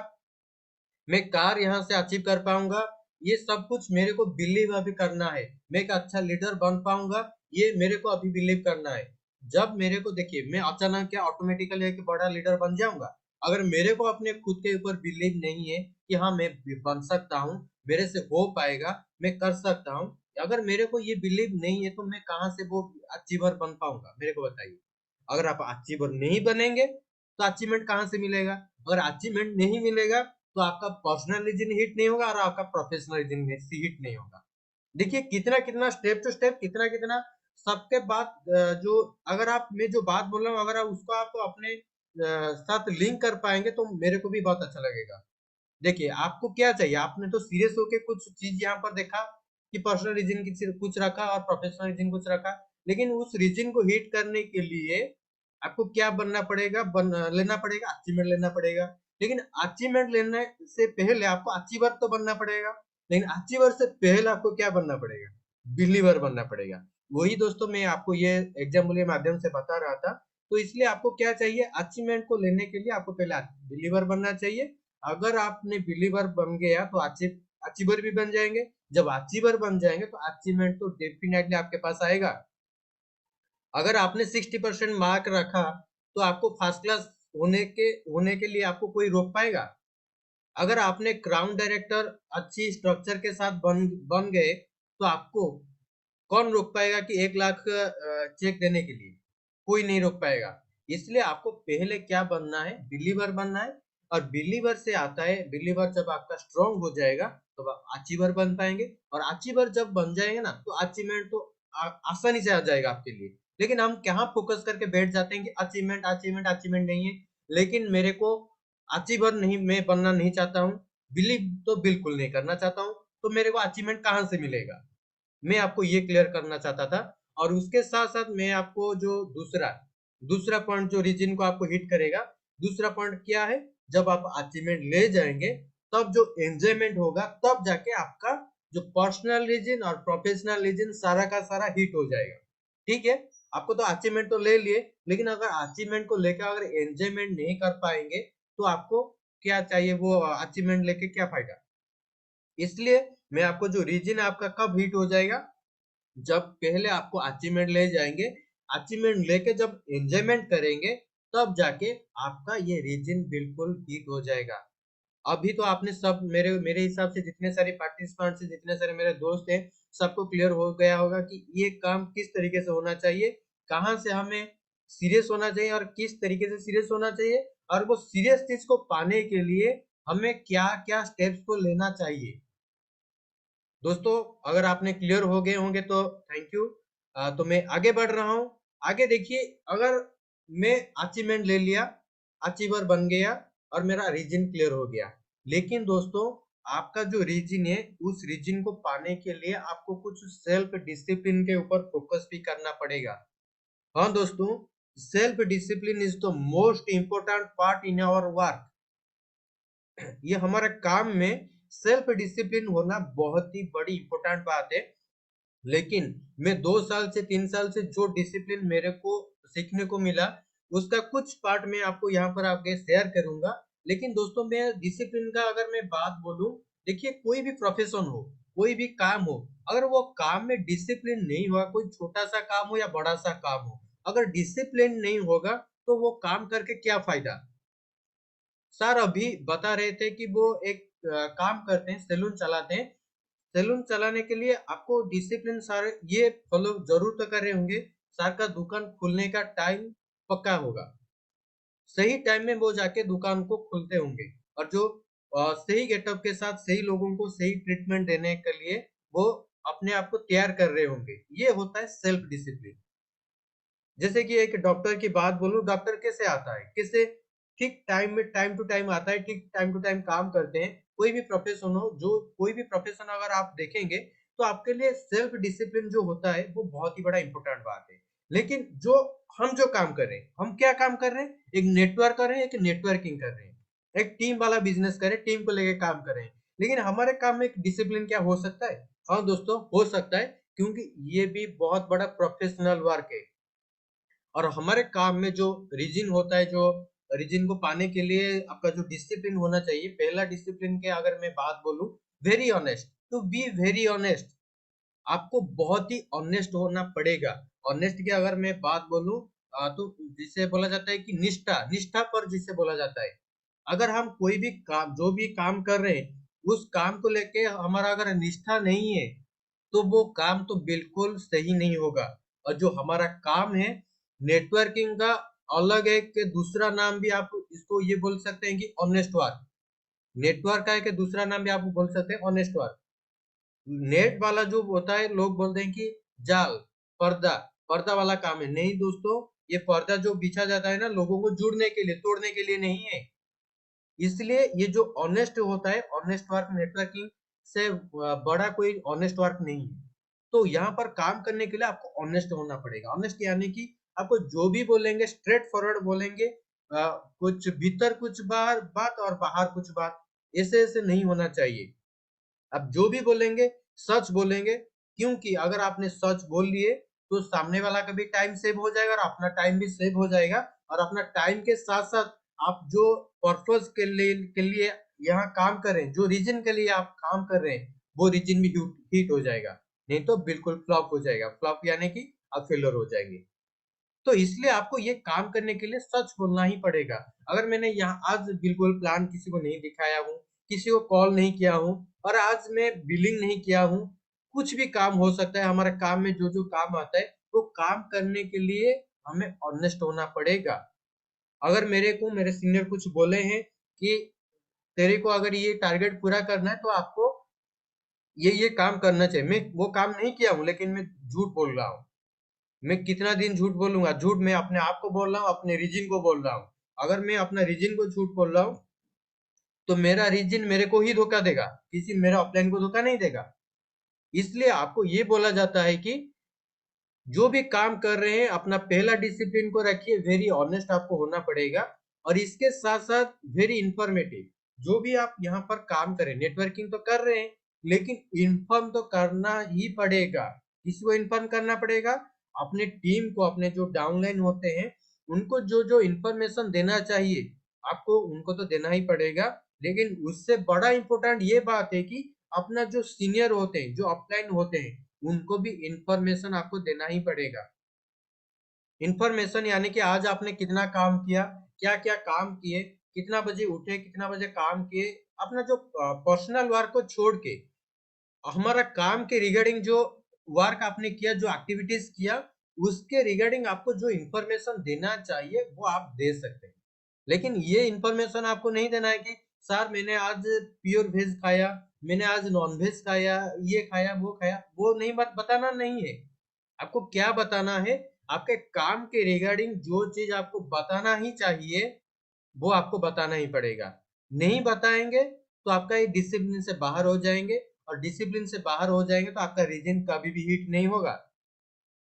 मैं कार यहाँ से अचीव कर पाऊंगा, ये सब कुछ मेरे को बिलीव अभी करना है। मैं एक अच्छा लीडर बन पाऊंगा, ये मेरे को अभी बिलीव करना है। जब मेरे को देखिए मैं अचानक क्या ऑटोमेटिकली एक बड़ा लीडर बन जाऊंगा? अगर मेरे को अपने खुद के ऊपर बिलीव नहीं है कि हाँ मैं बन सकता हूँ, मेरे से हो पाएगा, मैं कर सकता हूँ, अगर मेरे को ये बिलीव नहीं है तो मैं कहाँ से वो अचीवर बन पाऊंगा? मेरे को बताइए। अगर आप अचीवर नहीं बनेंगे तो अचीवमेंट कहाँ से मिलेगा? अगर अचीवमेंट नहीं मिलेगा तो आपका पर्सनलिज्म हिट नहीं होगा और आपका प्रोफेशनलिज्म हिट नहीं होगा। देखिए कितना कितना स्टेप टू स्टेप, कितना कितना सबके बात जो अगर आप मैं जो बात बोल रहा हूँ अगर आप उसको आप अपने साथ लिंक कर पाएंगे तो मेरे को भी बहुत अच्छा लगेगा। देखिए आपको क्या चाहिए? आपने तो सीरियस होके कुछ चीज यहाँ पर देखा कि पर्सनल रीजन की कुछ रखा और प्रोफेशनल रीजन कुछ रखा, लेकिन उस रीजन को हिट करने के लिए आपको क्या बनना पड़ेगा? लेना पड़ेगा अचीवमेंट लेना पड़ेगा। लेकिन अचीवमेंट लेने से पहले आपको अचीवर तो बनना पड़ेगा, लेकिन अचीवर से पहले आपको क्या बनना पड़ेगा? बिलीवर बनना पड़ेगा। वही दोस्तों मैं आपको ये एग्जाम्पल के माध्यम से बता रहा था। तो इसलिए आपको क्या चाहिए? अचीवमेंट को लेने के लिए आपको पहले बिलीवर बनना चाहिए। अगर आपने बिलीवर बन गया तो अचीवर भी बन जाएंगे। जब अचीवर बन जाएंगे तो अचीवमेंट तो डेफिनेटली आपके पास आएगा। अगर आपने 60% मार्क रखा तो आपको फर्स्ट क्लास होने के लिए आपको कोई रोक पाएगा? अगर आपने क्राउन डायरेक्टर अच्छी स्ट्रक्चर के साथ बन गए तो आपको कौन रोक पाएगा कि 1 लाख चेक देने के लिए? कोई नहीं रोक पाएगा। इसलिए आपको पहले क्या बनना है? बिलीवर बनना है। और बिलीवर से आता है, बिलीवर जब आपका स्ट्रांग हो जाएगा तो आप अचीवर बन पाएंगे, और अचीवर जब बन जाएंगे ना तो अचीवमेंट तो आसानी से आ जाएगा आपके लिए। लेकिन हम कहाँ फोकस करके बैठ जाते हैं कि अचीवमेंट अचीवमेंट अचीवमेंट नहीं है, लेकिन मेरे को अचीवर नहीं, मैं बनना नहीं चाहता हूँ, बिलीव तो बिल्कुल नहीं करना चाहता हूँ, तो मेरे को अचीवमेंट कहाँ से मिलेगा? मैं आपको ये क्लियर करना चाहता था। और उसके साथ साथ मैं आपको जो दूसरा दूसरा पॉइंट जो रीजन को आपको हिट करेगा, दूसरा पॉइंट क्या है? जब आप अचीवमेंट ले जाएंगे तब जो एंजॉयमेंट होगा, तब जाके आपका जो पर्सनल रीजन और प्रोफेशनल रीजन सारा का सारा हिट हो जाएगा। ठीक है, आपको तो अचीवमेंट तो ले लिए, लेकिन अगर अचीवमेंट को लेकर अगर एंजॉयमेंट नहीं कर पाएंगे तो आपको क्या चाहिए? वो अचीवमेंट लेके क्या फायदा? इसलिए मैं आपको जो रीजन आपका कब हिट हो जाएगा? जब पहले आपको अचीवमेंट ले जाएंगे, अचीवमेंट लेके जब एंजॉयमेंट करेंगे तब जाके आपका ये रीजन बिल्कुल हिट हो जाएगा। अभी तो आपने सब मेरे मेरे हिसाब से जितने सारे पार्टिसिपेंट्स हैं, जितने सारे मेरे दोस्त हैं, सबको क्लियर हो गया होगा कि ये काम किस तरीके से होना चाहिए, कहाँ से हमें सीरियस होना चाहिए और किस तरीके से सीरियस होना चाहिए, और वो सीरियस चीज को पाने के लिए हमें क्या क्या स्टेप्स को लेना चाहिए। दोस्तों अगर आपने क्लियर हो गए होंगे तो थैंक यू। तो मैं आगे बढ़ रहा हूँ। आगे देखिए, अगर मैं अचीवमेंट ले लिया, अचीवर बन गया और मेरा रीजन क्लियर हो गया, लेकिन दोस्तों आपका जो रीजन है उस रीजन को पाने के लिए आपको कुछ सेल्फ डिसिप्लिन के ऊपर फोकस भी करना पड़ेगा। हाँ दोस्तों, self discipline is the most important part in our work. ये हमारे काम में सेल्फ डिसिप्लिन होना बहुत ही बड़ी इंपॉर्टेंट बात है। लेकिन मैं 2 साल से 3 साल से जो डिसिप्लिन मेरे को सीखने को मिला, उसका कुछ पार्ट मैं आपको यहाँ पर आगे शेयर करूंगा। लेकिन दोस्तों, मैं डिसिप्लिन का अगर मैं बात बोलूं, देखिए कोई भी प्रोफेशन हो, कोई भी काम हो, अगर वो काम में डिसिप्लिन नहीं हुआ, कोई छोटा सा काम हो या बड़ा सा काम हो, अगर डिसिप्लिन नहीं होगा तो वो काम करके क्या फायदा। सर अभी बता रहे थे कि वो एक काम करते हैं, सैलून चलाते हैं। सैलून चलाने के लिए आपको डिसिप्लिन सारे ये फॉलो जरूर तो कर रहे होंगे। सर का दुकान खुलने का टाइम पक्का होगा, सही टाइम में वो जाके दुकान को खोलते होंगे, और जो सही गेटअप के साथ सही लोगों को सही ट्रीटमेंट देने के लिए वो अपने आप को तैयार कर रहे होंगे। ये होता है सेल्फ डिसिप्लिन। जैसे कि एक डॉक्टर की बात बोलूं, डॉक्टर कैसे आता है, किससे ठीक टाइम में टाइम टू टाइम आता है, ठीक टाइम टू टाइम काम करते हैं। कोई भी प्रोफेशन हो, जो कोई भी प्रोफेशन अगर आप देखेंगे तो आपके लिए सेल्फ डिसिप्लिन जो होता है वो बहुत ही बड़ा इंपॉर्टेंट बात है। लेकिन जो काम कर रहे हैं, हम क्या काम कर रहे हैं, एक नेटवर्क कर रहे हैं, एक नेटवर्किंग कर रहे हैं, एक टीम वाला बिजनेस कर रहे हैं, टीम को लेके काम कर रहे हैं। लेकिन हमारे काम में एक डिसिप्लिन क्या हो सकता है? हाँ दोस्तों, हो सकता है, क्योंकि ये भी बहुत बड़ा प्रोफेशनल वर्क है। और हमारे काम में जो रीजन होता है, जो रीजन को पाने के लिए आपका जो डिसिप्लिन होना चाहिए, पहला डिसिप्लिन के अगर मैं बात बोलूं, very honest, to be very honest. आपको बहुत ही ऑनेस्ट होना पड़ेगा। ऑनेस्ट की अगर मैं बात बोलूं, तो जिसे बोला जाता है कि निष्ठा, निष्ठा पर जिसे बोला जाता है। अगर हम कोई भी काम, जो भी काम कर रहे हैं, उस काम को लेके हमारा अगर निष्ठा नहीं है तो वो काम तो बिल्कुल सही नहीं होगा। और जो हमारा काम है नेटवर्किंग का, अलग है कि दूसरा नाम भी आप इसको ये बोल सकते हैं कि ऑनेस्ट वर्क। नेटवर्क का है कि दूसरा नाम भी आप बोल सकते हैं ऑनेस्ट वर्क। नेट वाला जो होता है, लोग बोलते हैं कि जाल, पर्दा, पर्दा वाला काम है। नहीं दोस्तों, ये पर्दा जो बिछा जाता है ना लोगों को जुड़ने के लिए, तोड़ने के लिए नहीं है। इसलिए ये जो ऑनेस्ट होता है, ऑनेस्ट वर्क नेटवर्किंग से बड़ा कोई ऑनेस्ट वर्क नहीं है। तो यहाँ पर काम करने के लिए आपको ऑनेस्ट होना पड़ेगा। ऑनेस्ट यानी कि आपको जो भी बोलेंगे स्ट्रेट फॉरवर्ड बोलेंगे, कुछ भीतर कुछ बाहर बात और बाहर कुछ बात, ऐसे ऐसे नहीं होना चाहिए। अब जो भी बोलेंगे सच बोलेंगे, क्योंकि अगर आपने सच बोल लिए तो सामने वाला का भी टाइम सेव हो जाएगा और अपना टाइम भी सेव हो जाएगा। और अपना टाइम के साथ साथ आप जो पर्पस के लिए यहाँ काम कर रहे हैं, जो रीजन के लिए आप काम कर रहे हैं, वो रीजन भी हिट हो जाएगा। नहीं तो बिल्कुल फ्लॉप हो जाएगा। फ्लॉप यानी कि आप फेलर हो जाएंगे। तो इसलिए आपको ये काम करने के लिए सच बोलना ही पड़ेगा। अगर मैंने यहाँ आज बिल्कुल प्लान किसी को नहीं दिखाया हूँ, किसी को कॉल नहीं किया हूँ, और आज मैं बिलिंग नहीं किया हूँ, कुछ भी काम हो सकता है। हमारे काम में जो जो काम आता है, वो काम करने के लिए हमें ऑनेस्ट होना पड़ेगा। अगर मेरे को मेरे सीनियर कुछ बोले हैं कि तेरे को अगर ये टारगेट पूरा करना है तो आपको ये काम करना चाहिए, मैं वो काम नहीं किया हूँ लेकिन मैं झूठ बोल रहा हूँ। मैं कितना दिन झूठ बोलूंगा? झूठ मैं अपने आप को बोल रहा हूँ, अपने रीजन को बोल रहा हूँ। अगर मैं अपना रीजन को झूठ बोल रहा हूँ तो मेरा रीजन मेरे को ही धोखा देगा, किसी मेरा ऑफलाइन को धोखा नहीं देगा। इसलिए आपको ये बोला जाता है कि जो भी काम कर रहे हैं अपना पहला डिसिप्लिन को रखिए, वेरी ऑनेस्ट आपको होना पड़ेगा। और इसके साथ साथ वेरी इंफॉर्मेटिव। जो भी आप यहाँ पर काम करें, नेटवर्किंग तो कर रहे हैं लेकिन इन्फॉर्म तो करना ही पड़ेगा। किसी को इन्फॉर्म करना पड़ेगा? अपने टीम को, अपने जो डाउनलाइन होते हैं उनको जो जो इन्फॉर्मेशन देना चाहिए आपको उनको तो देना ही पड़ेगा। लेकिन उससे बड़ा इंपॉर्टेंट ये बात है कि अपना जो सीनियर होते हैं, जो अपलाइन होते हैं, उनको भी इंफॉर्मेशन आपको देना ही पड़ेगा। इंफॉर्मेशन यानी कि आज आपने कितना काम किया, क्या क्या काम किए, कितना बजे उठे, कितना बजे काम किए, अपना जो पर्सनल वर्क को छोड़ के हमारा काम के रिगार्डिंग जो वर्क आपने किया, जो एक्टिविटीज किया, उसके रिगार्डिंग आपको जो इंफॉर्मेशन देना चाहिए वो आप दे सकते हैं। लेकिन ये इंफॉर्मेशन आपको नहीं देना है कि सर मैंने आज प्योर वेज खाया, मैंने आज नॉन वेज खाया, ये खाया वो खाया, वो नहीं बात बताना नहीं है। आपको क्या बताना है? आपके काम के रिगार्डिंग जो चीज आपको बताना ही चाहिए वो आपको बताना ही पड़ेगा। नहीं बताएंगे तो आपका ये डिसिप्लिन से बाहर हो जाएंगे, और डिसिप्लिन से बाहर हो जाएंगे तो आपका रीजन कभी भी हिट नहीं होगा।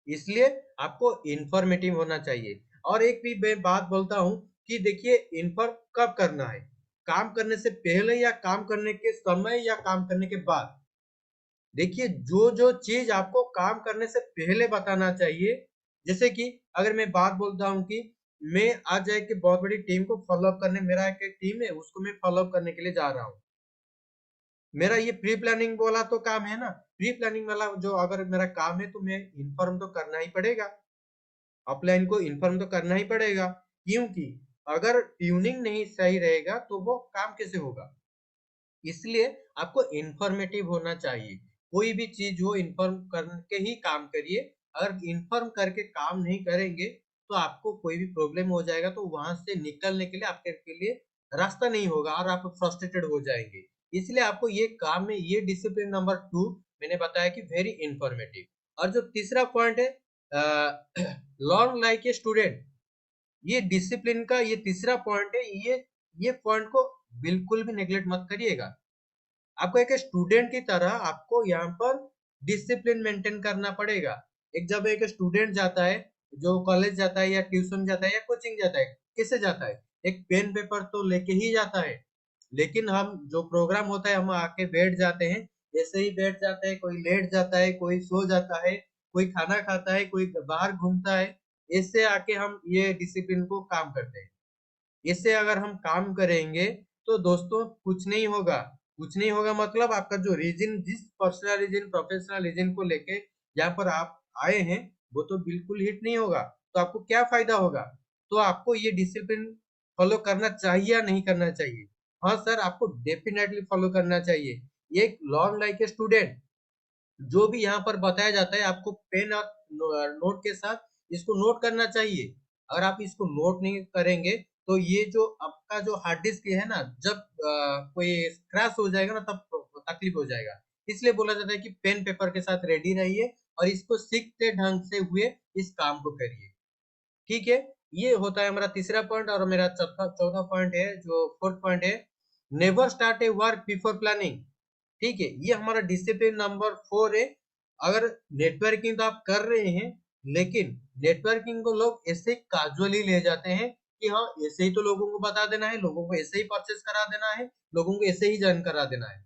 इसलिए आपको इंफॉर्मेटिव होना चाहिए। और एक भी मैं बात बोलता हूँ कि देखिए, इन्फॉर्म कब करना है, काम करने से पहले या काम करने के समय या काम करने के बाद। देखिए, जो जो चीज आपको काम करने से पहले बताना चाहिए, जैसे कि अगर मैं बात बोलता हूँ कि मैं आज एक बहुत बड़ी टीम को फॉलोअप करने, मेरा एक टीम है उसको मैं फॉलोअप करने के लिए जा रहा हूँ, मेरा ये प्री प्लानिंग वाला तो काम है ना, प्री प्लानिंग वाला जो अगर मेरा काम है तो मैं इन्फॉर्म तो करना ही पड़ेगा, अपलाइन को इन्फॉर्म तो करना ही पड़ेगा, क्योंकि अगर ट्यूनिंग नहीं सही रहेगा तो वो काम कैसे होगा। इसलिए आपको इन्फॉर्मेटिव होना चाहिए, कोई भी चीज हो इन्फॉर्म करके ही काम करिए। अगर इन्फॉर्म करके काम नहीं करेंगे तो आपको कोई भी प्रॉब्लम हो जाएगा, तो वहां से निकलने के लिए आपके के लिए रास्ता नहीं होगा और आप फ्रस्ट्रेटेड हो जाएंगे। इसलिए आपको ये काम में ये डिसिप्लिन नंबर 2 मैंने बताया कि वेरी इंफॉर्मेटिव। और जो तीसरा पॉइंट है, लर्न लाइक ए स्टूडेंट, ये डिसिप्लिन का ये तीसरा पॉइंट है। ये पॉइंट को बिल्कुल भी नेग्लेक्ट मत करिएगा। आपको एक स्टूडेंट की तरह आपको यहाँ पर डिसिप्लिन मेंटेन करना पड़ेगा। एक जब एक स्टूडेंट जाता है, जो कॉलेज जाता है या ट्यूशन जाता है या कोचिंग जाता है, किससे जाता है, एक पेन पेपर तो लेके ही जाता है। लेकिन हम जो प्रोग्राम होता है हम आके बैठ जाते हैं, ऐसे ही बैठ जाते हैं, कोई लेट जाता है, कोई सो जाता है, कोई खाना खाता है, कोई बाहर घूमता है। इससे आके हम ये डिसिप्लिन को काम करते हैं। इससे अगर हम काम करेंगे तो दोस्तों कुछ नहीं होगा। कुछ नहीं होगा मतलब आपका जो रीजन, जिस पर्सनल रीजन, प्रोफेशनल रीजन को लेके यहाँ पर आप आए हैं, वो तो बिल्कुल हिट नहीं होगा। तो आपको क्या फायदा होगा। तो आपको ये डिसिप्लिन फॉलो करना चाहिए या नहीं करना चाहिए। हाँ सर, आपको डेफिनेटली फॉलो करना चाहिए। ये लॉन्ग लाइक ए स्टूडेंट, जो भी यहाँ पर बताया जाता है आपको पेन और नोट के साथ इसको नोट करना चाहिए। अगर आप इसको नोट नहीं करेंगे तो ये जो आपका जो हार्ड डिस्क है ना, जब कोई क्रैश हो जाएगा ना तब तकलीफ हो जाएगा। इसलिए बोला जाता है कि पेन पेपर के साथ रेडी रहिए और इसको सीखते ढंग से हुए इस काम को करिए। ठीक है, ये होता है हमारा तीसरा पॉइंट। और मेरा चौथा चौथा पॉइंट है, जो फोर्थ पॉइंट है, नेवर स्टार्ट ए वर्क बिफोर प्लानिंग। ठीक है, ये हमारा डिसिप्लिन नंबर 4 है। अगर नेटवर्किंग तो आप कर रहे हैं, लेकिन नेटवर्किंग को लोग ऐसे काजुअली ले जाते हैं कि हाँ ऐसे ही तो लोगों को बता देना है, लोगों को ऐसे ही परचेस करा देना है, लोगों को ऐसे ही ज्वाइन करा देना है।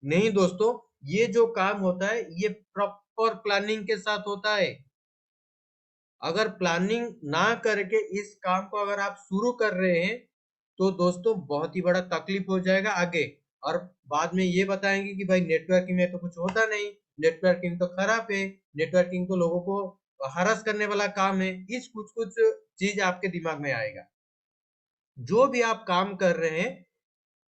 नहीं दोस्तों, ये जो काम होता है ये प्रॉपर प्लानिंग के साथ होता है। अगर प्लानिंग ना करके इस काम को अगर आप शुरू कर रहे हैं तो दोस्तों बहुत ही बड़ा तकलीफ हो जाएगा आगे। और बाद में ये बताएंगे कि भाई नेटवर्किंग में तो कुछ होता नहीं, नेटवर्किंग तो खराब है, नेटवर्किंग तो लोगों को हरास करने वाला काम है। इस कुछ कुछ चीज आपके दिमाग में आएगा। जो भी आप काम कर रहे हैं,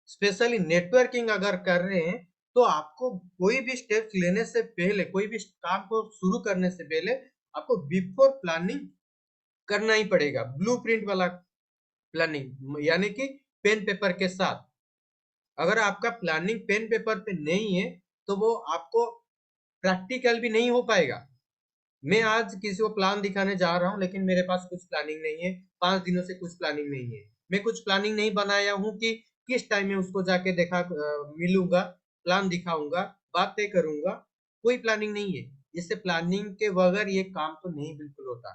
स्पेशली नेटवर्किंग अगर कर रहे हैं, तो आपको कोई भी स्टेप्स लेने से पहले, कोई भी काम को शुरू करने से पहले आपको बिफोर प्लानिंग करना ही पड़ेगा। ब्लूप्रिंट वाला प्लानिंग, यानी कि पेन पेपर के साथ। अगर आपका प्लानिंग पेन पेपर पे नहीं है तो वो आपको प्रैक्टिकल भी नहीं हो पाएगा। मैं आज किसी को प्लान दिखाने जा रहा हूँ लेकिन मेरे पास कुछ प्लानिंग नहीं है, 5 दिनों से कुछ प्लानिंग नहीं है, मैं कुछ प्लानिंग नहीं बनाया हूँ कि किस टाइम में उसको जाके देखा मिलूंगा, प्लान दिखाऊंगा, बातें करूंगा, कोई प्लानिंग नहीं है। इससे प्लानिंग के बगैर ये काम तो नहीं बिल्कुल होता।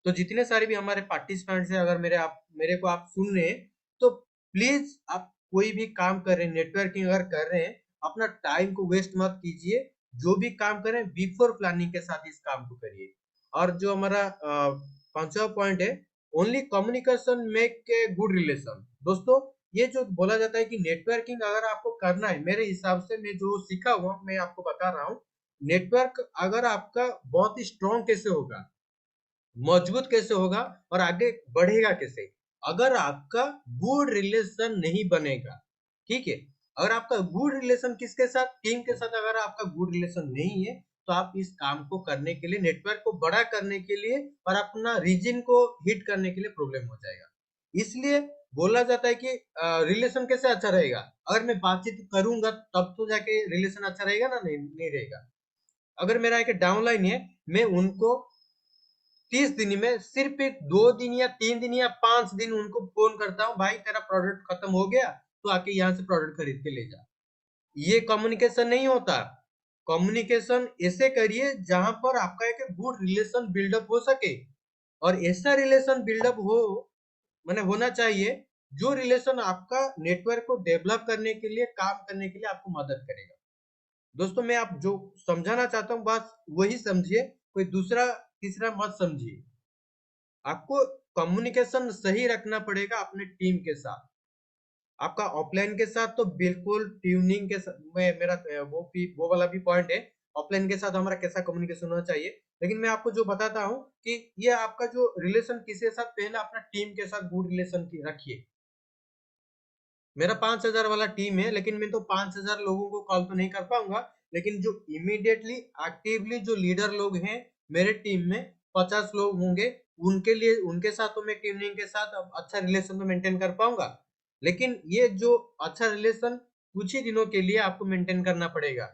तो जितने सारे भी हमारे पार्टिसिपेंट्स हैं, अगर मेरे को आप सुन रहे हैं तो प्लीज आप कोई भी काम कर रहे हैं, नेटवर्किंग अगर कर रहे हैं, अपना टाइम को वेस्ट मत कीजिए। जो भी काम करें बिफोर प्लानिंग के साथ इस काम को करिए। और जो हमारा पांचवा पॉइंट है, only communication make a good relation. दोस्तों, ये जो बोला जाता है कि नेटवर्किंग अगर आपको करना है, मेरे हिसाब से मैं जो सीखा हुआ मैं आपको बता रहा हूँ। नेटवर्क अगर आपका बहुत ही स्ट्रॉन्ग कैसे होगा, मजबूत कैसे होगा और आगे बढ़ेगा कैसे, अगर आपका गुड रिलेशन नहीं बनेगा। ठीक है, अगर आपका गुड रिलेशन किसके साथ, टीम के साथ, अगर आपका गुड रिलेशन नहीं है तो आप इस काम को करने के लिए, नेटवर्क को बड़ा करने के लिए और अपना रीजन को हिट करने के लिए प्रॉब्लम हो जाएगा। इसलिए बोला जाता है कि रिलेशन कैसे अच्छा रहेगा, अगर मैं बातचीत करूंगा तब तो जाके रिलेशन अच्छा रहेगा ना, नहीं रहेगा। अगर मेरा एक डाउनलाइन है, मैं उनको 30 दिन में सिर्फ एक 2 दिन या 3 दिन या 5 दिन उनको फोन करता हूँ, भाई तेरा प्रोडक्ट खत्म हो गया तो आके यहाँ से प्रोडक्ट खरीद के ले जा। ये कम्युनिकेशन नहीं होता। कम्युनिकेशन ऐसे करिए जहां पर आपका एक गुड रिलेशन बिल्डअप हो सके, और ऐसा रिलेशन बिल्डअप हो माने होना चाहिए जो रिलेशन आपका नेटवर्क को डेवलप करने के लिए, काम करने के लिए आपको मदद करेगा। दोस्तों, मैं आप जो समझाना चाहता हूँ बस वही समझिए, कोई दूसरा तीसरा मत समझिए। आपको कम्युनिकेशन सही रखना पड़ेगा अपने टीम के साथ। आपका ऑफलाइन के साथ तो बिल्कुल ट्यूनिंग के में मेरा वो वाला भी पॉइंट है, ऑफलाइन के साथ हमारा कैसा कम्युनिकेशन होना चाहिए। लेकिन मैं आपको जो बताता हूँ कि ये आपका जो रिलेशन किसी के साथ, पहले अपना टीम के साथ गुड रिलेशन रखिए। मेरा 5,000 वाला टीम है, लेकिन मैं तो 5,000 लोगों को कॉल तो नहीं कर पाऊंगा, लेकिन जो इमीडिएटली एक्टिवली जो लीडर लोग हैं मेरे टीम में 50 लोग होंगे, उनके लिए उनके साथ तो मैं ट्यूनिंग के साथ अच्छा रिलेशन तो मेंटेन कर पाऊंगा। लेकिन ये जो अच्छा रिलेशन कुछ ही दिनों के लिए आपको मेंटेन करना पड़ेगा,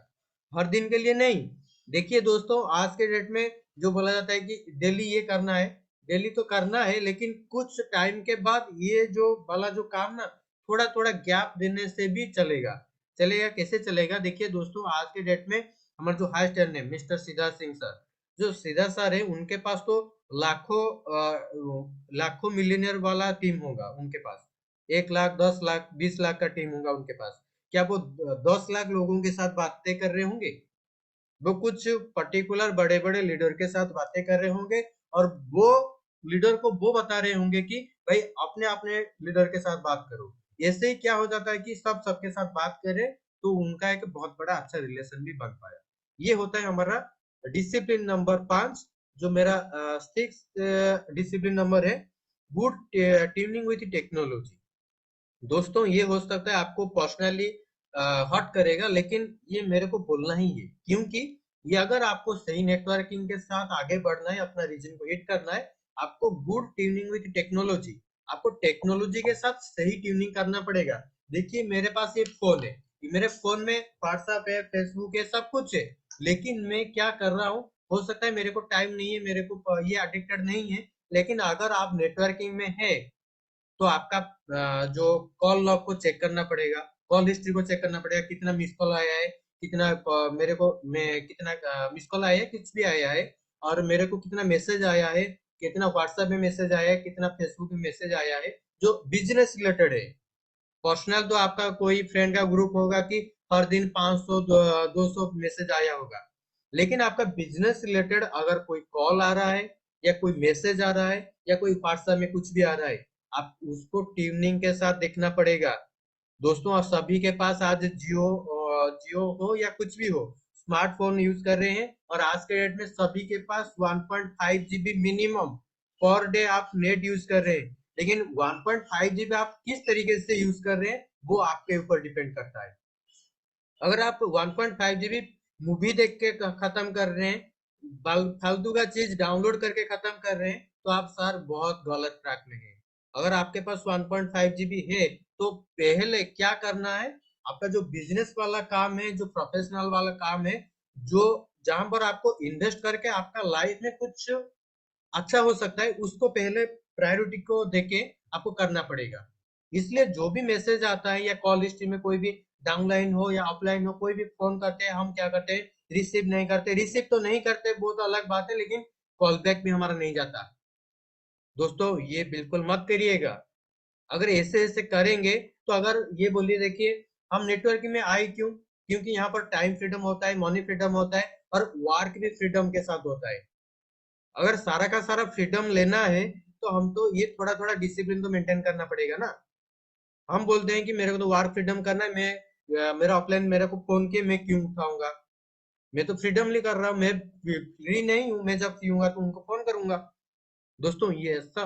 हर दिन के लिए नहीं। देखिए दोस्तों, आज के डेट में जो बोला जाता है कि डेली ये करना है, डेली तो करना है, लेकिन कुछ टाइम के बाद ये जो वाला जो काम ना, थोड़ा थोड़ा गैप देने से भी चलेगा। चलेगा कैसे चलेगा? देखिए दोस्तों, आज के डेट में हमारे जो हाई स्टैंड है मिस्टर सिद्धार्थ सिंह सर, जो सिद्धार्थ सर है उनके पास तो लाखों लाखों मिलियनर वाला टीम होगा उनके पास। 1 लाख, 10 लाख, 20 लाख का टीम होगा उनके पास। क्या वो 10 लाख लोगों के साथ बातें कर रहे होंगे? वो कुछ पर्टिकुलर बड़े बड़े लीडर के साथ बातें कर रहे होंगे, और वो लीडर को वो बता रहे होंगे कि भाई अपने अपने लीडर के साथ बात करो। ऐसे ही क्या हो जाता है कि सब सबके साथ बात करें तो उनका एक बहुत बड़ा अच्छा रिलेशन भी बन पाया। ये होता है हमारा डिसिप्लिन नंबर 5। जो मेरा 6 डिसिप्लिन नंबर है, गुड ट्यूनिंग विथ टेक्नोलॉजी। दोस्तों, ये हो सकता है आपको पर्सनली हर्ट करेगा, लेकिन ये मेरे को बोलना ही है, क्योंकि ये अगर आपको सही नेटवर्किंग के साथ आगे बढ़ना है, अपना रीजन को हिट करना है, आपको गुड ट्यूनिंग विथ टेक्नोलॉजी, आपको टेक्नोलॉजी के साथ सही ट्यूनिंग करना पड़ेगा। देखिए, मेरे पास एक फोन है, मेरे फोन में व्हाट्सएप है, फेसबुक है, सब कुछ है, लेकिन मैं क्या कर रहा हूँ, हो सकता है मेरे को टाइम नहीं है, मेरे को ये एडिक्टेड नहीं है, लेकिन अगर आप नेटवर्किंग में है तो आपका जो कॉल लॉग को चेक करना पड़ेगा, कॉल हिस्ट्री को चेक करना पड़ेगा, कितना मिस कॉल आया है, कितना मेरे को मैं कितना मिस कॉल आया है, कुछ भी आया है, और मेरे को कितना मैसेज आया है, कितना व्हाट्सएप में मैसेज आया है, कितना फेसबुक में मैसेज आया है, जो बिजनेस रिलेटेड है। पर्सनल तो आपका कोई फ्रेंड का ग्रुप होगा कि हर दिन 500 200 मैसेज आया होगा, लेकिन आपका बिजनेस रिलेटेड अगर कोई कॉल आ रहा है, या कोई मैसेज आ रहा है, या कोई व्हाट्सएप में कुछ भी आ रहा है, आप उसको ट्यूनिंग के साथ देखना पड़ेगा। दोस्तों, आप सभी के पास आज जियो हो या कुछ भी हो, स्मार्टफोन यूज कर रहे हैं, और आज के डेट में सभी के पास 1.5 जीबी मिनिमम पर डे आप नेट यूज कर रहे हैं। लेकिन 1.5 जीबी आप किस तरीके से यूज कर रहे हैं वो आपके ऊपर डिपेंड करता है। अगर आप 1.5 जीबी मूवी देख के खत्म कर रहे हैं, फालतू का चीज डाउनलोड करके खत्म कर रहे हैं, तो आप सर बहुत गलत ट्रैक में हैं। अगर आपके पास 1.5 जीबी है तो पहले क्या करना है, आपका जो बिजनेस वाला काम है, जो प्रोफेशनल वाला काम है, जो जहां पर आपको इन्वेस्ट करके आपका लाइफ में कुछ अच्छा हो सकता है, उसको पहले प्रायोरिटी को देके आपको करना पड़ेगा। इसलिए जो भी मैसेज आता है या कॉल हिस्ट्री में कोई भी डाउनलाइन हो या ऑफलाइन हो, कोई भी फोन करते हैं, हम क्या करते हैं, रिसीव नहीं करते। रिसीव तो नहीं करते वो तो अलग बात है, लेकिन कॉल बैक भी हमारा नहीं जाता। दोस्तों, ये बिल्कुल मत करिएगा। अगर ऐसे ऐसे करेंगे तो अगर ये बोलिए, देखिए हम नेटवर्किंग में आए क्यों, क्योंकि यहाँ पर टाइम फ्रीडम होता है, मनी फ्रीडम होता है, और वर्क भी फ्रीडम के साथ होता है। अगर सारा का सारा फ्रीडम लेना है तो हम तो ये थोड़ा थोड़ा डिसिप्लिन तो मेंटेन करना पड़ेगा ना। हम बोलते हैं कि मेरे को तो वर्क फ्रीडम करना है, मैं मेरा ऑफलाइन मेरे को फोन किए मैं क्यों उठाऊंगा, मैं तो फ्रीडमली कर रहा हूँ, मैं फ्री नहीं हूँ, मैं जब फ्री हूँ तो उनको फोन करूंगा। दोस्तों, ये ऐसा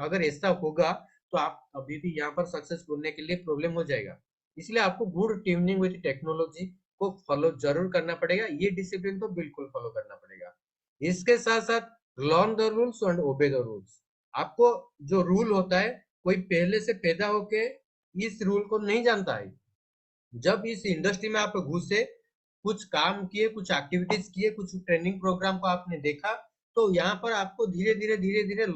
अगर ऐसा होगा तो आप अभी भी यहाँ पर सक्सेस बोलने के लिए प्रॉब्लम हो जाएगा। इसलिए आपको गुड ट्यूनिंग विद टेक्नोलॉजी को फॉलो जरूर करना पड़ेगा, ये डिसिप्लिन तो बिल्कुल फॉलो करना पड़ेगा। इसके साथ साथ learn the rules and obey the rules. आपको जो रूल होता है, कोई पहले से पैदा होके इस रूल को नहीं जानता है। जब इस इंडस्ट्री में आप घुसे, कुछ काम किए, कुछ एक्टिविटीज किए, कुछ ट्रेनिंग प्रोग्राम को आपने देखा, तो यहाँ पर आपको धीरे धीरे धीरे धीरे